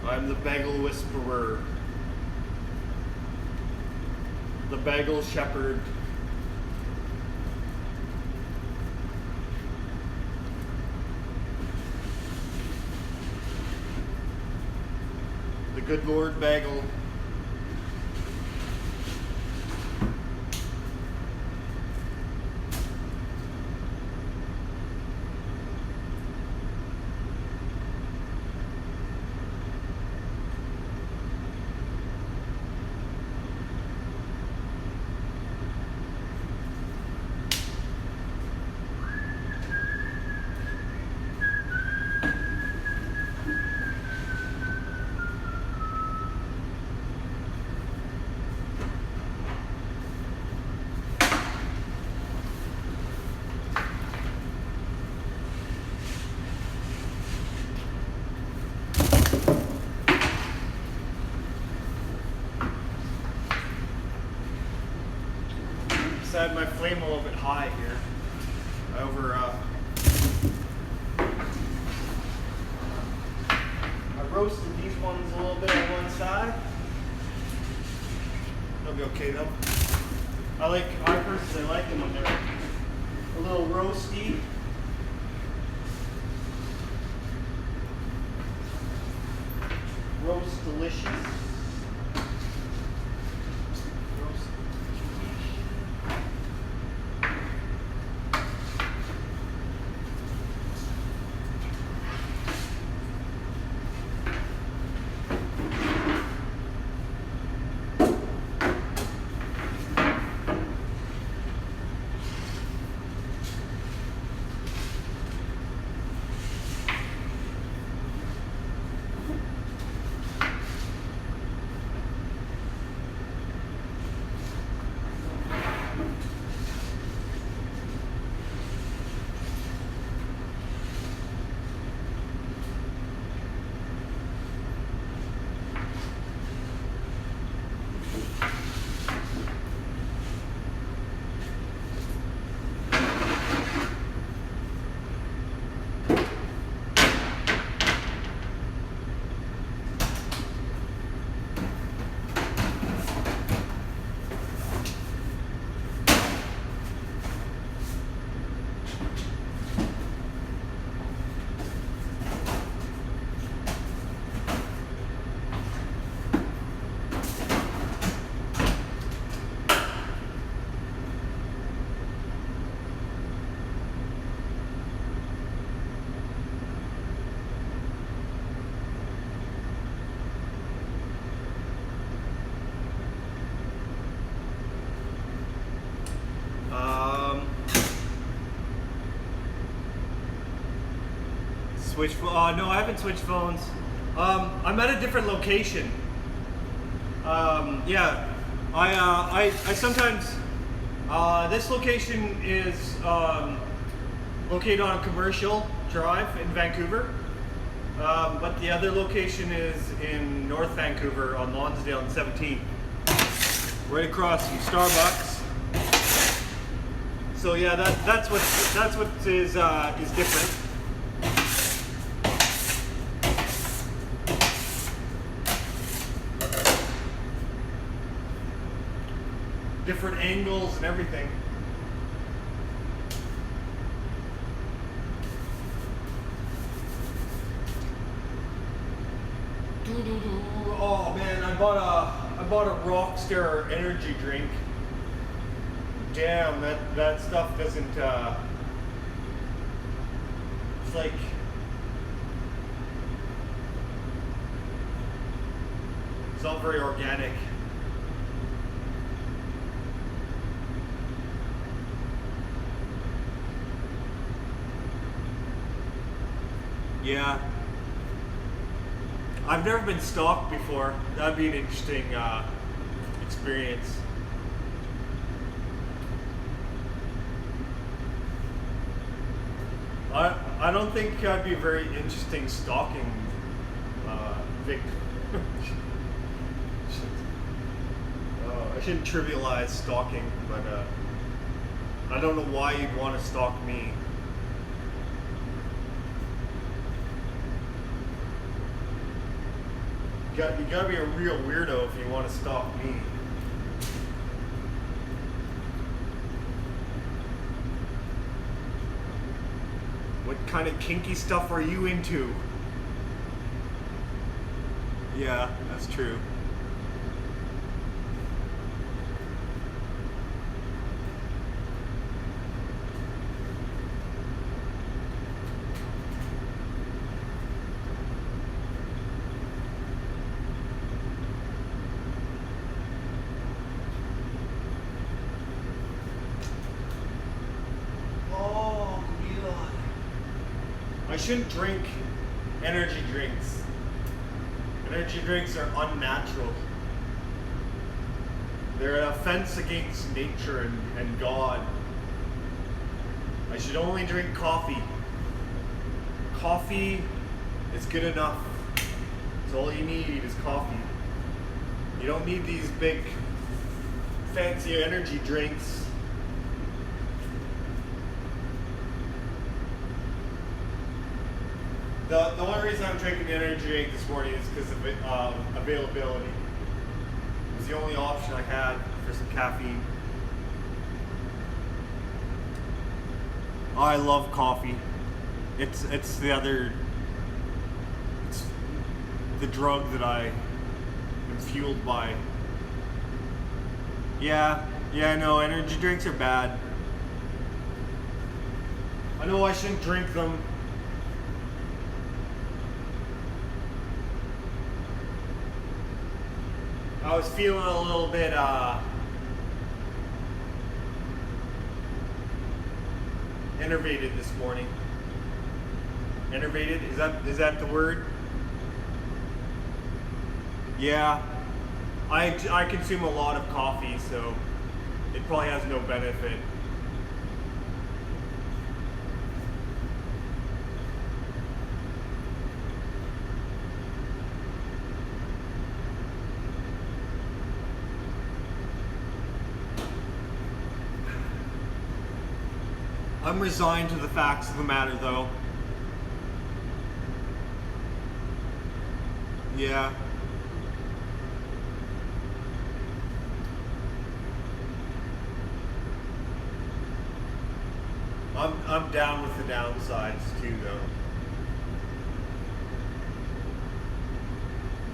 I'm the bagel whisperer. The bagel shepherd. The good Lord Bagel. Set my flame a little bit high here. I roasted these ones a little bit on one side. They'll be okay though. I personally like them when they're a little roasty. Roast delicious. Roast delicious. No, I haven't switched phones. I'm at a different location. Yeah, I sometimes, this location is located on a commercial drive in Vancouver, but the other location is in North Vancouver on Lonsdale and 17, right across from Starbucks. So yeah, that's what is different. Different angles and everything. Oh man, I bought a Rockstar energy drink. Damn, that stuff doesn't. It's like. It's not very organic. Yeah. I've never been stalked before. That'd be an interesting experience. I don't think I'd be a very interesting stalking victim. I shouldn't trivialize stalking, but I don't know why you'd want to stalk me. You gotta be a real weirdo if you want to stalk me. What kind of kinky stuff are you into? Yeah, that's true. I shouldn't drink energy drinks. Energy drinks are unnatural. They're an offense against nature and God. I should only drink coffee. Coffee is good enough. That's all you need is coffee. You don't need these big fancy energy drinks. The only reason I'm drinking the energy drink this morning is because of availability. It was the only option I had for some caffeine. I love coffee. It's the drug that I am fueled by. Yeah, no, energy drinks are bad. I know I shouldn't drink them. I was feeling a little bit enervated this morning. Enervated? Is that the word? Yeah. I consume a lot of coffee, so it probably has no benefit. I'm resigned to the facts of the matter, though. Yeah. I'm down with the downsides too, though.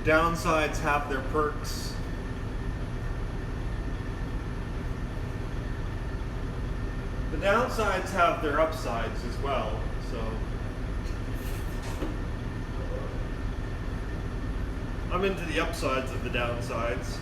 Downsides have their perks. The downsides have their upsides as well, so I'm into the upsides of the downsides.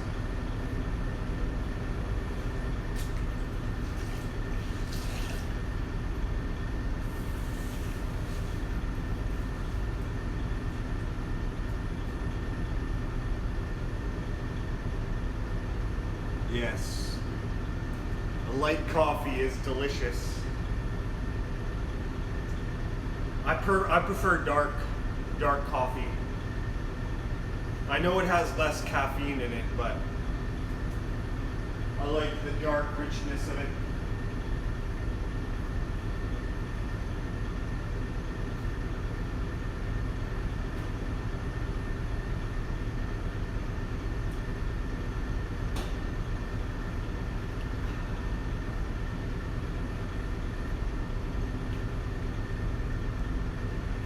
Yes. A light coffee is delicious. I prefer dark coffee. I know it has less caffeine in it, but I like the dark richness of it.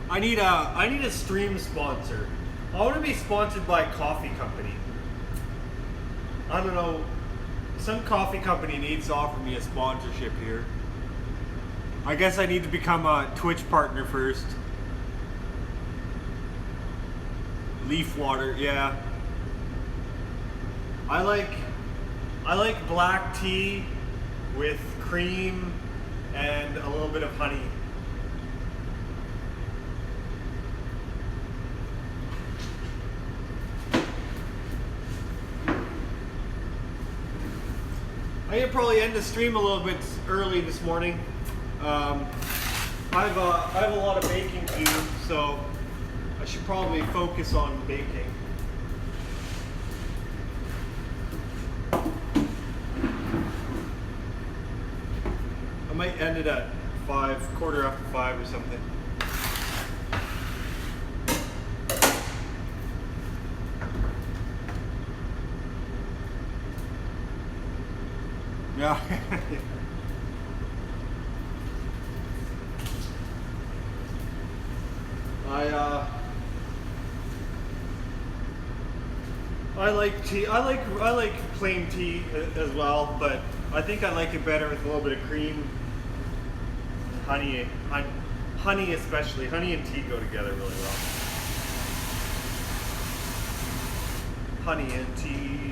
I need a stream sponsor. I want to be sponsored by a coffee company. I don't know. Some coffee company needs to offer me a sponsorship here. I guess I need to become a Twitch partner first. Leaf water, yeah. I like black tea with cream and a little bit of honey. I could probably end the stream a little bit early this morning. I have a lot of baking to do, so I should probably focus on baking. I might end it at 5, quarter after 5 or something. Yeah. I like tea. I like plain tea as well, but I think I like it better with a little bit of cream, honey, honey especially. Honey and tea go together really well. Honey and tea.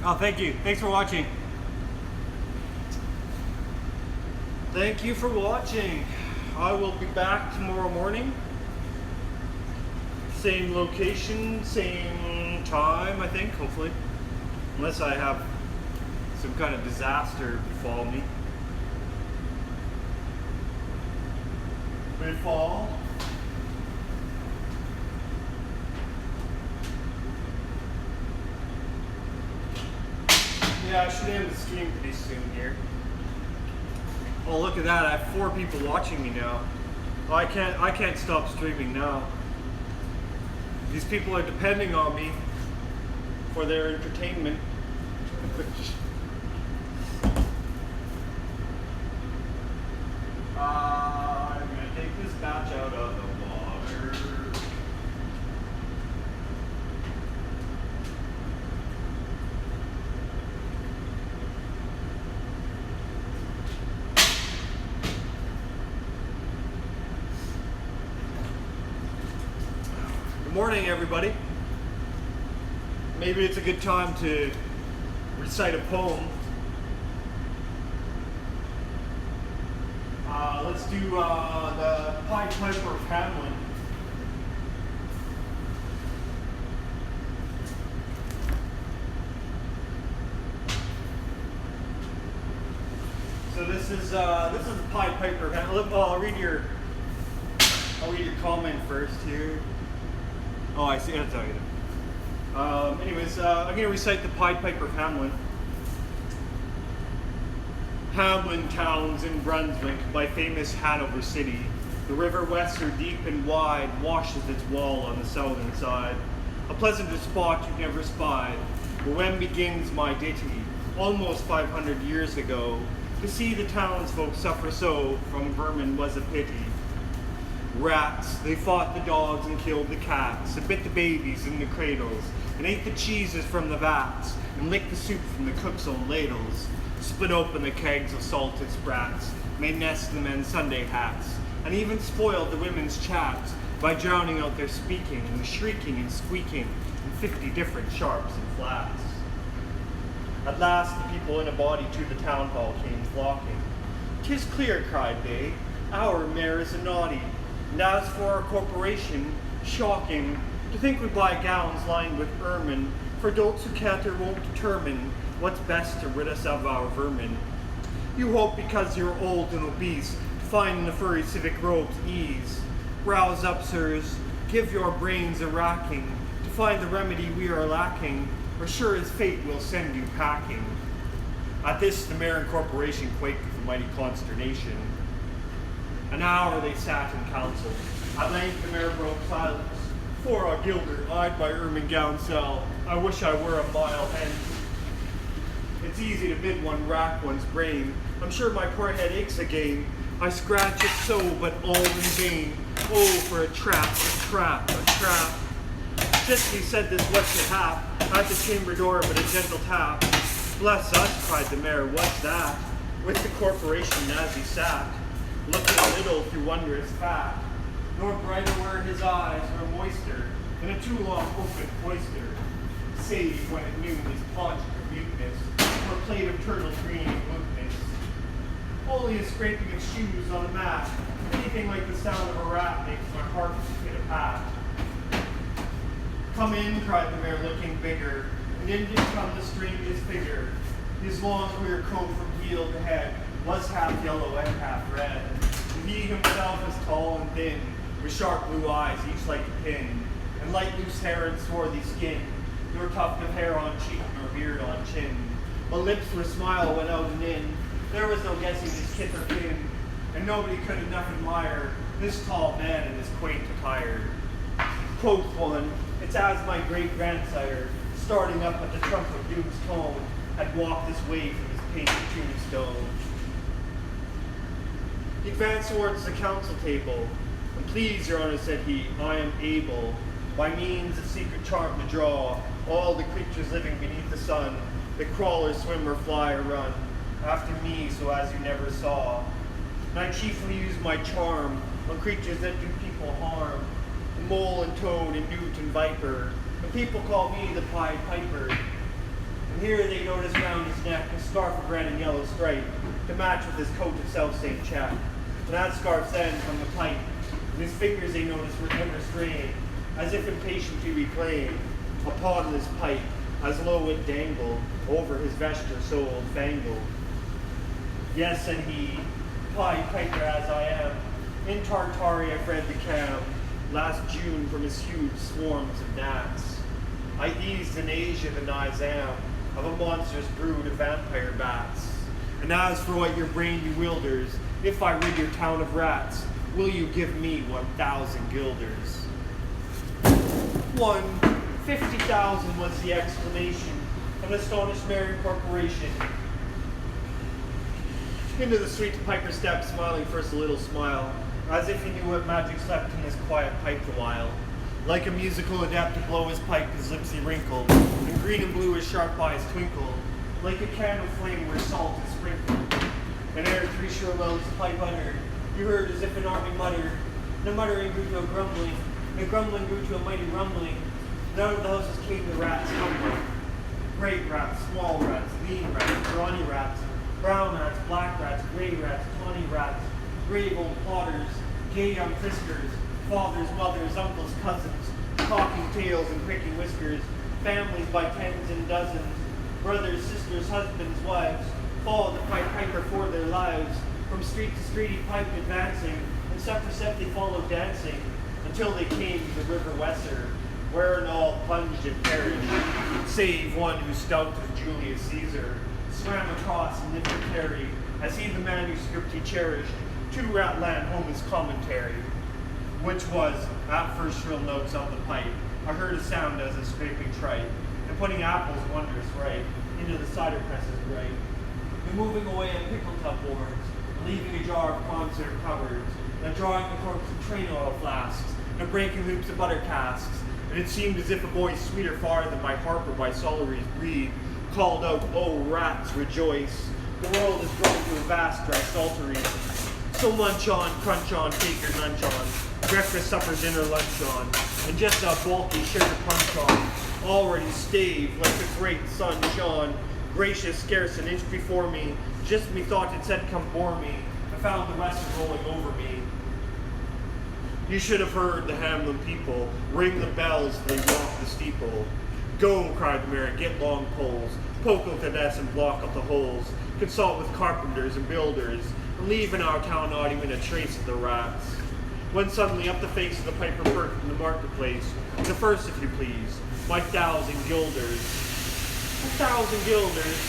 Oh, thank you. Thanks for watching. Thank you for watching. I will be back tomorrow morning. Same location, same time, I think, hopefully. Unless I have some kind of disaster befall me. Befall. Yeah, I should end the stream pretty soon here. Oh, look at that! I have 4 people watching me now. Oh, I can't stop streaming now. These people are depending on me for their entertainment. I'm gonna take this batch out of the water. Good morning, everybody. Maybe it's a good time to recite a poem. Let's do the Pied Piper of Hamelin. So this is the Pied Piper of Hamelin. Oh, I'll read your comment first here. Oh, I see. I'll tell you. Anyways, I'm going to recite the Pied Piper of Hamelin. Hamelin towns in Brunswick, by famous Hanover city. The river Weser, deep and wide, washes its wall on the southern side. A pleasanter spot you never spied. But when begins my ditty, almost 500 years ago, to see the townsfolk suffer so from vermin was a pity. Rats, they fought the dogs and killed the cats, and bit the babies in the cradles, and ate the cheeses from the vats, and licked the soup from the cook's own ladles, split open the kegs of salted sprats, made nests of the men's Sunday hats, and even spoiled the women's chats by drowning out their speaking, and shrieking and squeaking in 50 different sharps and flats. At last the people in a body to the town hall came flocking. "'Tis clear," cried they, "our mayor is a naughty. And as for our corporation, shocking, to think we buy gowns lined with ermine, for dolts who canter won't determine what's best to rid us of our vermin. You hope because you're old and obese to find in the furry civic robes ease. Rouse up, sirs, give your brains a racking to find the remedy we are lacking, or sure as fate will send you packing." At this the mayor and corporation quaked with mighty consternation. An hour they sat in council. At length the mayor broke silence. "For a gilder, eyed by ermine gown cell, I wish I were a mile hence. It's easy to bid one rack one's brain. I'm sure my poor head aches again. I scratch it so, but all in vain. Oh, for a trap, a trap, a trap." Just he said this what should hap, at the chamber door but a gentle tap. "Bless us," cried the mayor, "what's that?" With the corporation as he sat, looking a little through wondrous fact. Nor brighter were his eyes, nor moister than a too long open oyster, save when it knew his paunch of muteness, or plate of turtle green blueness. Only a scraping of shoes on a mat, anything like the sound of a rat makes my heart hit a pat. "Come in," cried the mayor, looking bigger, and in did come the strangest figure. His long queer coat from heel to head was half yellow and half red, and he himself was tall and thin, with sharp blue eyes, each like a pin, and light loose hair and swarthy skin, nor tuft of hair on cheek, nor beard on chin. But lips where smile went out and in, there was no guessing his kith or kin, and nobody could enough admire this tall man in his quaint attire. Quoth one, "It's as my great-grandsire, starting up at the trump of Duke's tone, had walked this way from his painted tombstone." He advanced towards the council table, and "Please, your honor," said he, "I am able, by means of secret charm to draw, all the creatures living beneath the sun, that crawl or swim or fly or run, after me so as you never saw. And I chiefly use my charm on creatures that do people harm, the mole and toad and newt and viper, and people call me the Pied Piper. And And here they noticed round his neck a scarf of red and yellow stripe to match with his coat of self-same check. And that scarf's end from the pipe, and his fingers they noticed were ever straying, as if impatient to reclaim upon this pipe, as low it dangled over his vesture so old-fangled. Yes, and he, Pied Piper as I am, in Tartary I bred the cam, last June from his huge swarms of gnats. I eased in Asia the Nizam of a monstrous brood of vampire bats. And as for what your brain bewilders, if I rid your town of rats, will you give me 1,000 guilders? 50,000 was the exclamation of an astonished Marion corporation. Into the street Piper stepped, smiling first a little smile, as if he knew what magic slept in his quiet pipe the while. Like a musical adept to blow his pipe, his lips he wrinkled, and green and blue his sharp eyes twinkled, like a candle flame where salt is sprinkled. And ere 3 shrill notes the pipe uttered, you heard as if an army muttered, and the muttering grew to a grumbling, and the grumbling grew to a mighty rumbling, and out of the houses came the rats tumbling. Great rats, small rats, lean rats, brawny rats, brown rats, black rats, gray rats, tawny rats, grave old plotters, gay young friskers, fathers, mothers, uncles, cousins, talking tails and pricking whiskers, families by tens and dozens, brothers, sisters, husbands, wives, followed the Pied Piper for their lives. From street to street he piped advancing, and step for step they followed dancing, until they came to the river Weser, wherein all plunged and perished, save one who stout as Julius Caesar, swam across and lived to carry, as he the manuscript he cherished, to Ratland home his commentary, which was, at first shrill notes of the pipe, I heard a sound as of scraping tripe, and putting apples wondrous ripe into the cider presses bright, and moving away on pickle tub boards, and leaving a jar of conserve cupboards, and drawing the corks of train oil flasks, and breaking loops of butter casks, and it seemed as if a voice sweeter far than my harper by Solary's breed called out, "Oh, rats, rejoice! The world is grown to a vast dry saltery. So munch on, crunch on, take your lunch on, breakfast, supper, dinner, lunch on, and just a bulky sugar punch on, already staved like the great sun shone, gracious, scarce an inch before me, just methought it said, come bore me, I found the west rolling over me." You should have heard the Hamlin people ring the bells as they walk the steeple. "Go," cried the mayor, "get long poles, poke out the nests and block up the holes, consult with carpenters and builders, and leave in our town not even a trace of the rats." When suddenly up the face of the Piper perked in the marketplace, the first, if you please, my 1,000 guilders. 1,000 guilders!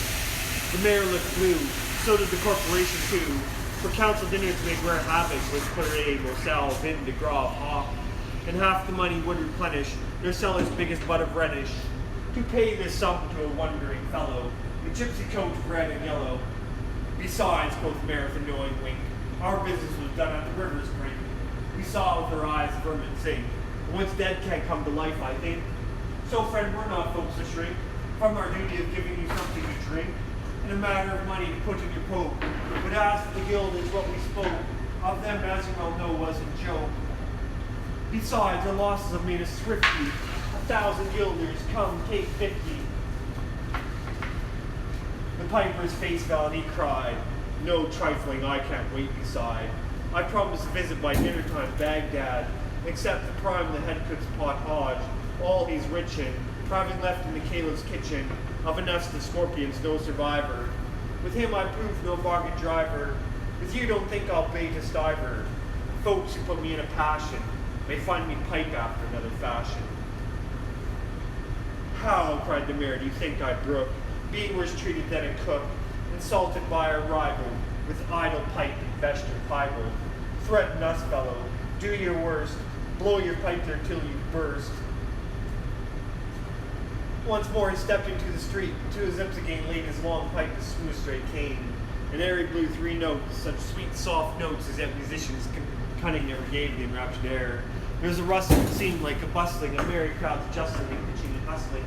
The mayor looked blue, so did the corporation too. For council dinners made rare havoc with Claret, Moselle, Vin de Gras, Hawk, and half the money would replenish their cellar's biggest butt of Rhenish. To pay this sum to a wondering fellow, in gypsy coat of red and yellow. Besides, quoth the mayor with a knowing wink, our business was done at the river's brink. We saw with our eyes the vermin sink, and what's dead can't come to life, I think. So, friend, we're not folks to shrink from our duty of giving you something to drink, and a matter of money to put in your poke. But as for the guild is what we spoke of them, as you well know, wasn't joke. Besides, our losses have made us thrifty. 1,000 guilders, come, take 50. The Piper's face fell and he cried, "No trifling, I can't wait beside. I promised a visit by dinner time Baghdad, except the prime the head cook's pot hodge, all he's rich in, for having left in the caliph's kitchen, of a nest of scorpions no survivor. With him I proved no bargain driver, with you don't think I'll bait a stiver. Folks who put me in a passion may find me pipe after another fashion." "How," cried the mayor, "do you think I brook being worse treated than a cook, insulted by a rival, with idle pipe and vesture piebald? Threaten us, fellow, do your worst, blow your pipe there till you burst." Once more he stepped into the street, to his lips again laid his long pipe with smooth straight cane, and ere he blew 3 notes, such sweet soft notes as yet musicians cunning never gave the enraptured air. There was a rustle that seemed like a bustling, a merry crowds justling, pitching and hustling,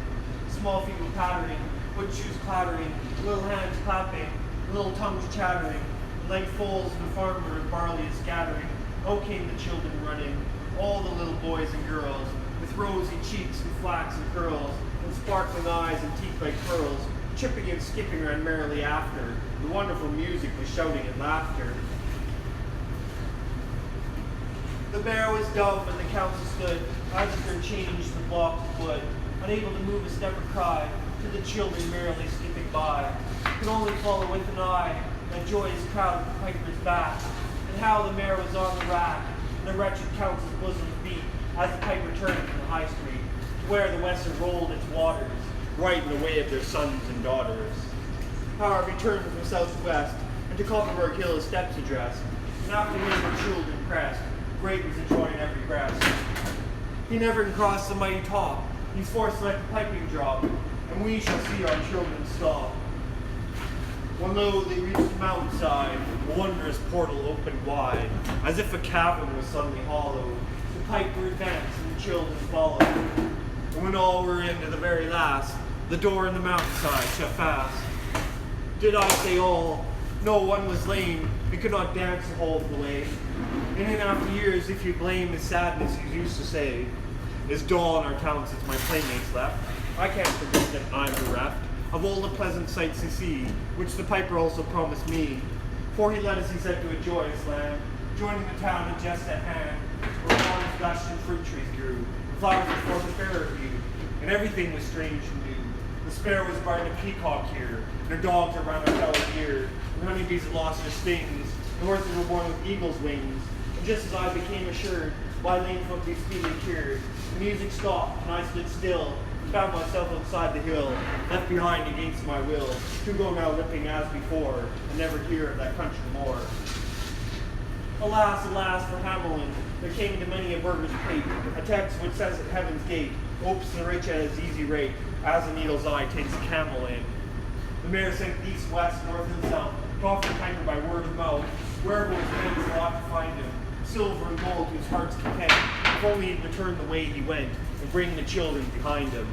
small feet were pattering, wood shoes clattering, little hands clapping, little tongues chattering, like foals in a farmer of barley is scattering. Oh, came the children running, all the little boys and girls, with rosy cheeks and flaxen curls, and sparkling eyes and teeth like pearls, Chipping and skipping ran merrily after. The wonderful music was shouting and laughter. The bear was dumb and the council stood, as if there changed the blocks of wood, unable to move a step or cry, to the children merrily skipping by, could only follow with an eye that joyous crowd of the piper's back, and how the mare was on the rack, and the wretched council's bosom beat, as the piper turned from the high street, to where the Western rolled its waters, right in the way of their sons and daughters. However, he turned from southwest, and to Copperberg Hill his steps addressed, and after him the children pressed, great was the joy in every breast. He never can cross the mighty top, he's forced to let the piping drop, and we shall see our children stop. When lo, they reached the mountainside, a wondrous portal opened wide, as if a cavern was suddenly hollowed. The piper advanced, and the children followed. And when all were in to the very last, the door in the mountainside shut fast. Did I say all? No, one was lame, and could not dance the whole of the way. And in after years, if you blame his sadness, he used to say, is dull in our town since my playmates left. I can't forget that I'm bereft of all the pleasant sights to see, which the piper also promised me. For he led us, he said, to a joyous land, joining the town and just at hand, where ponds gushed and fruit trees grew, and flowers were forth a fairer view, and everything was strange and new. The sparrow was bred a peacock here, and her dogs around our fellow deer, and honeybees had lost their stings, and horses were born with eagle's wings. And just as I became assured, my lame foot be speedily cured, the music stopped, and I stood still, and found myself outside the hill, left behind against my will, to go now limping as before, and never hear of that country more. Alas, alas, for Hamelin, there came to many a burgher's pate, a text which says at heaven's gate, opes the rich at his easy rate, as a needle's eye takes a camel in. The mare sent east, west, north, and south, often piper by word of mouth, wherever his friends thought to find him, silver and gold to his heart's content, if only he'd return the way he went, and bring the children behind him.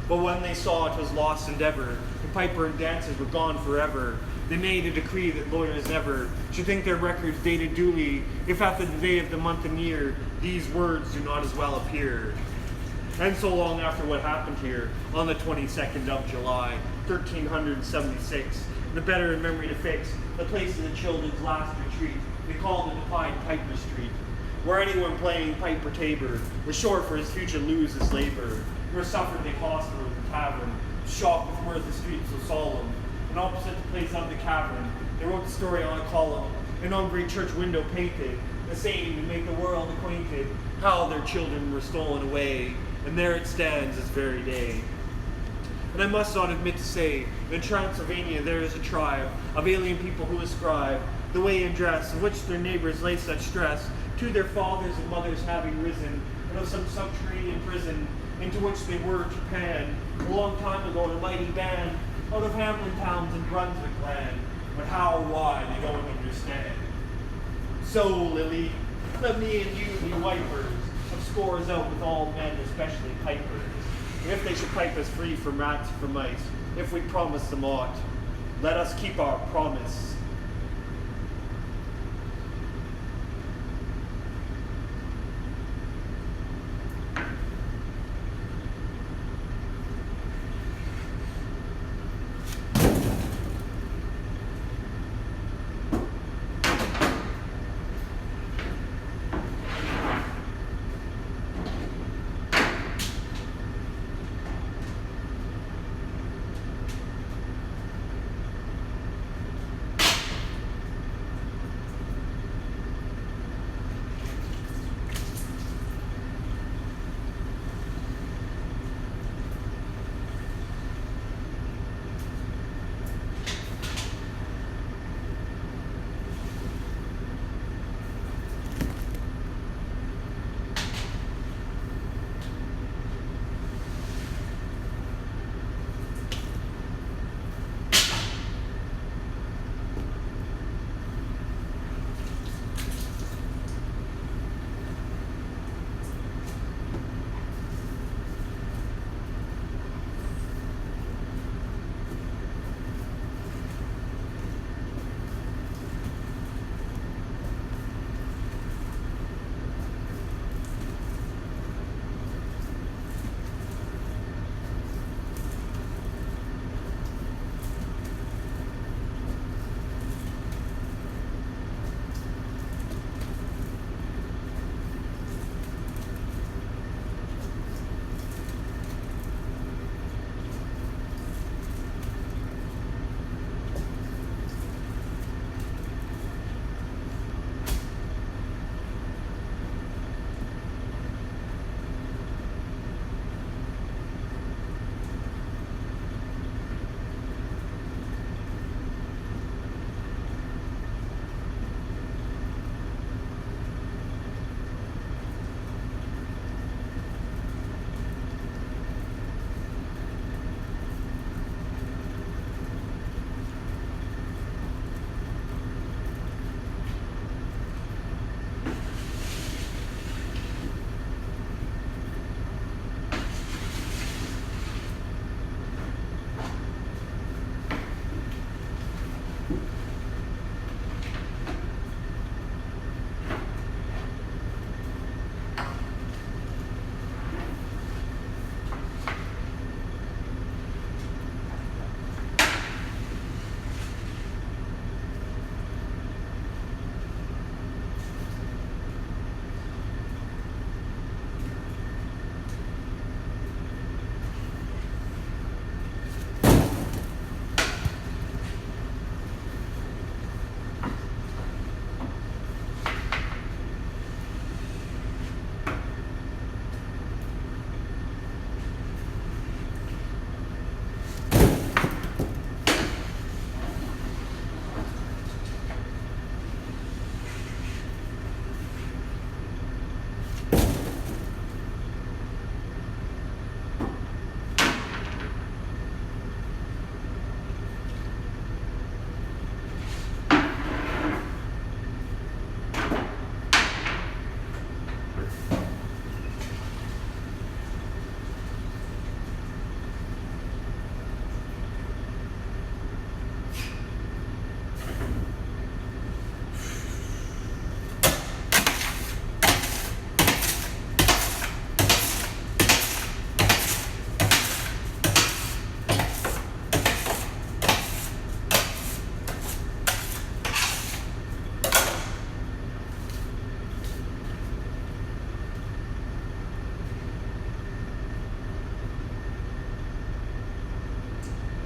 But when they saw it was lost endeavor, the piper and dancers were gone forever, they made a decree that lawyers never should think their records dated duly, if at the day of the month and year, these words do not as well appear. And so long after what happened here, on the 22nd of July, 1376, the better in memory to fix, the place of the children's last retreat, they called the Pied Piper Street, where anyone playing pipe or tabor was sure for his future lose his labor, nor suffered they foster with the tavern, shocked with mirth the street so solemn, and opposite the place of the cavern, they wrote the story on a column, and on great church window painted, the same to make the world acquainted, how their children were stolen away, and there it stands this very day. And I must not admit to say, in Transylvania there is a tribe of alien people who ascribe the way and dress of which their neighbors lay such stress to their fathers and mothers having risen, and of some subterranean prison into which they were trepanned a long time ago in a mighty band out of Hamlin towns in Brunswick land, but how or why they don't understand. So, Lily, let me and you be wipers of scores out with all men, especially pipers. And if they should pipe us free from rats and from mice, if we promise them aught, let us keep our promise.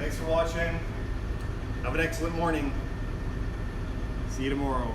Thanks for watching. Have an excellent morning. See you tomorrow.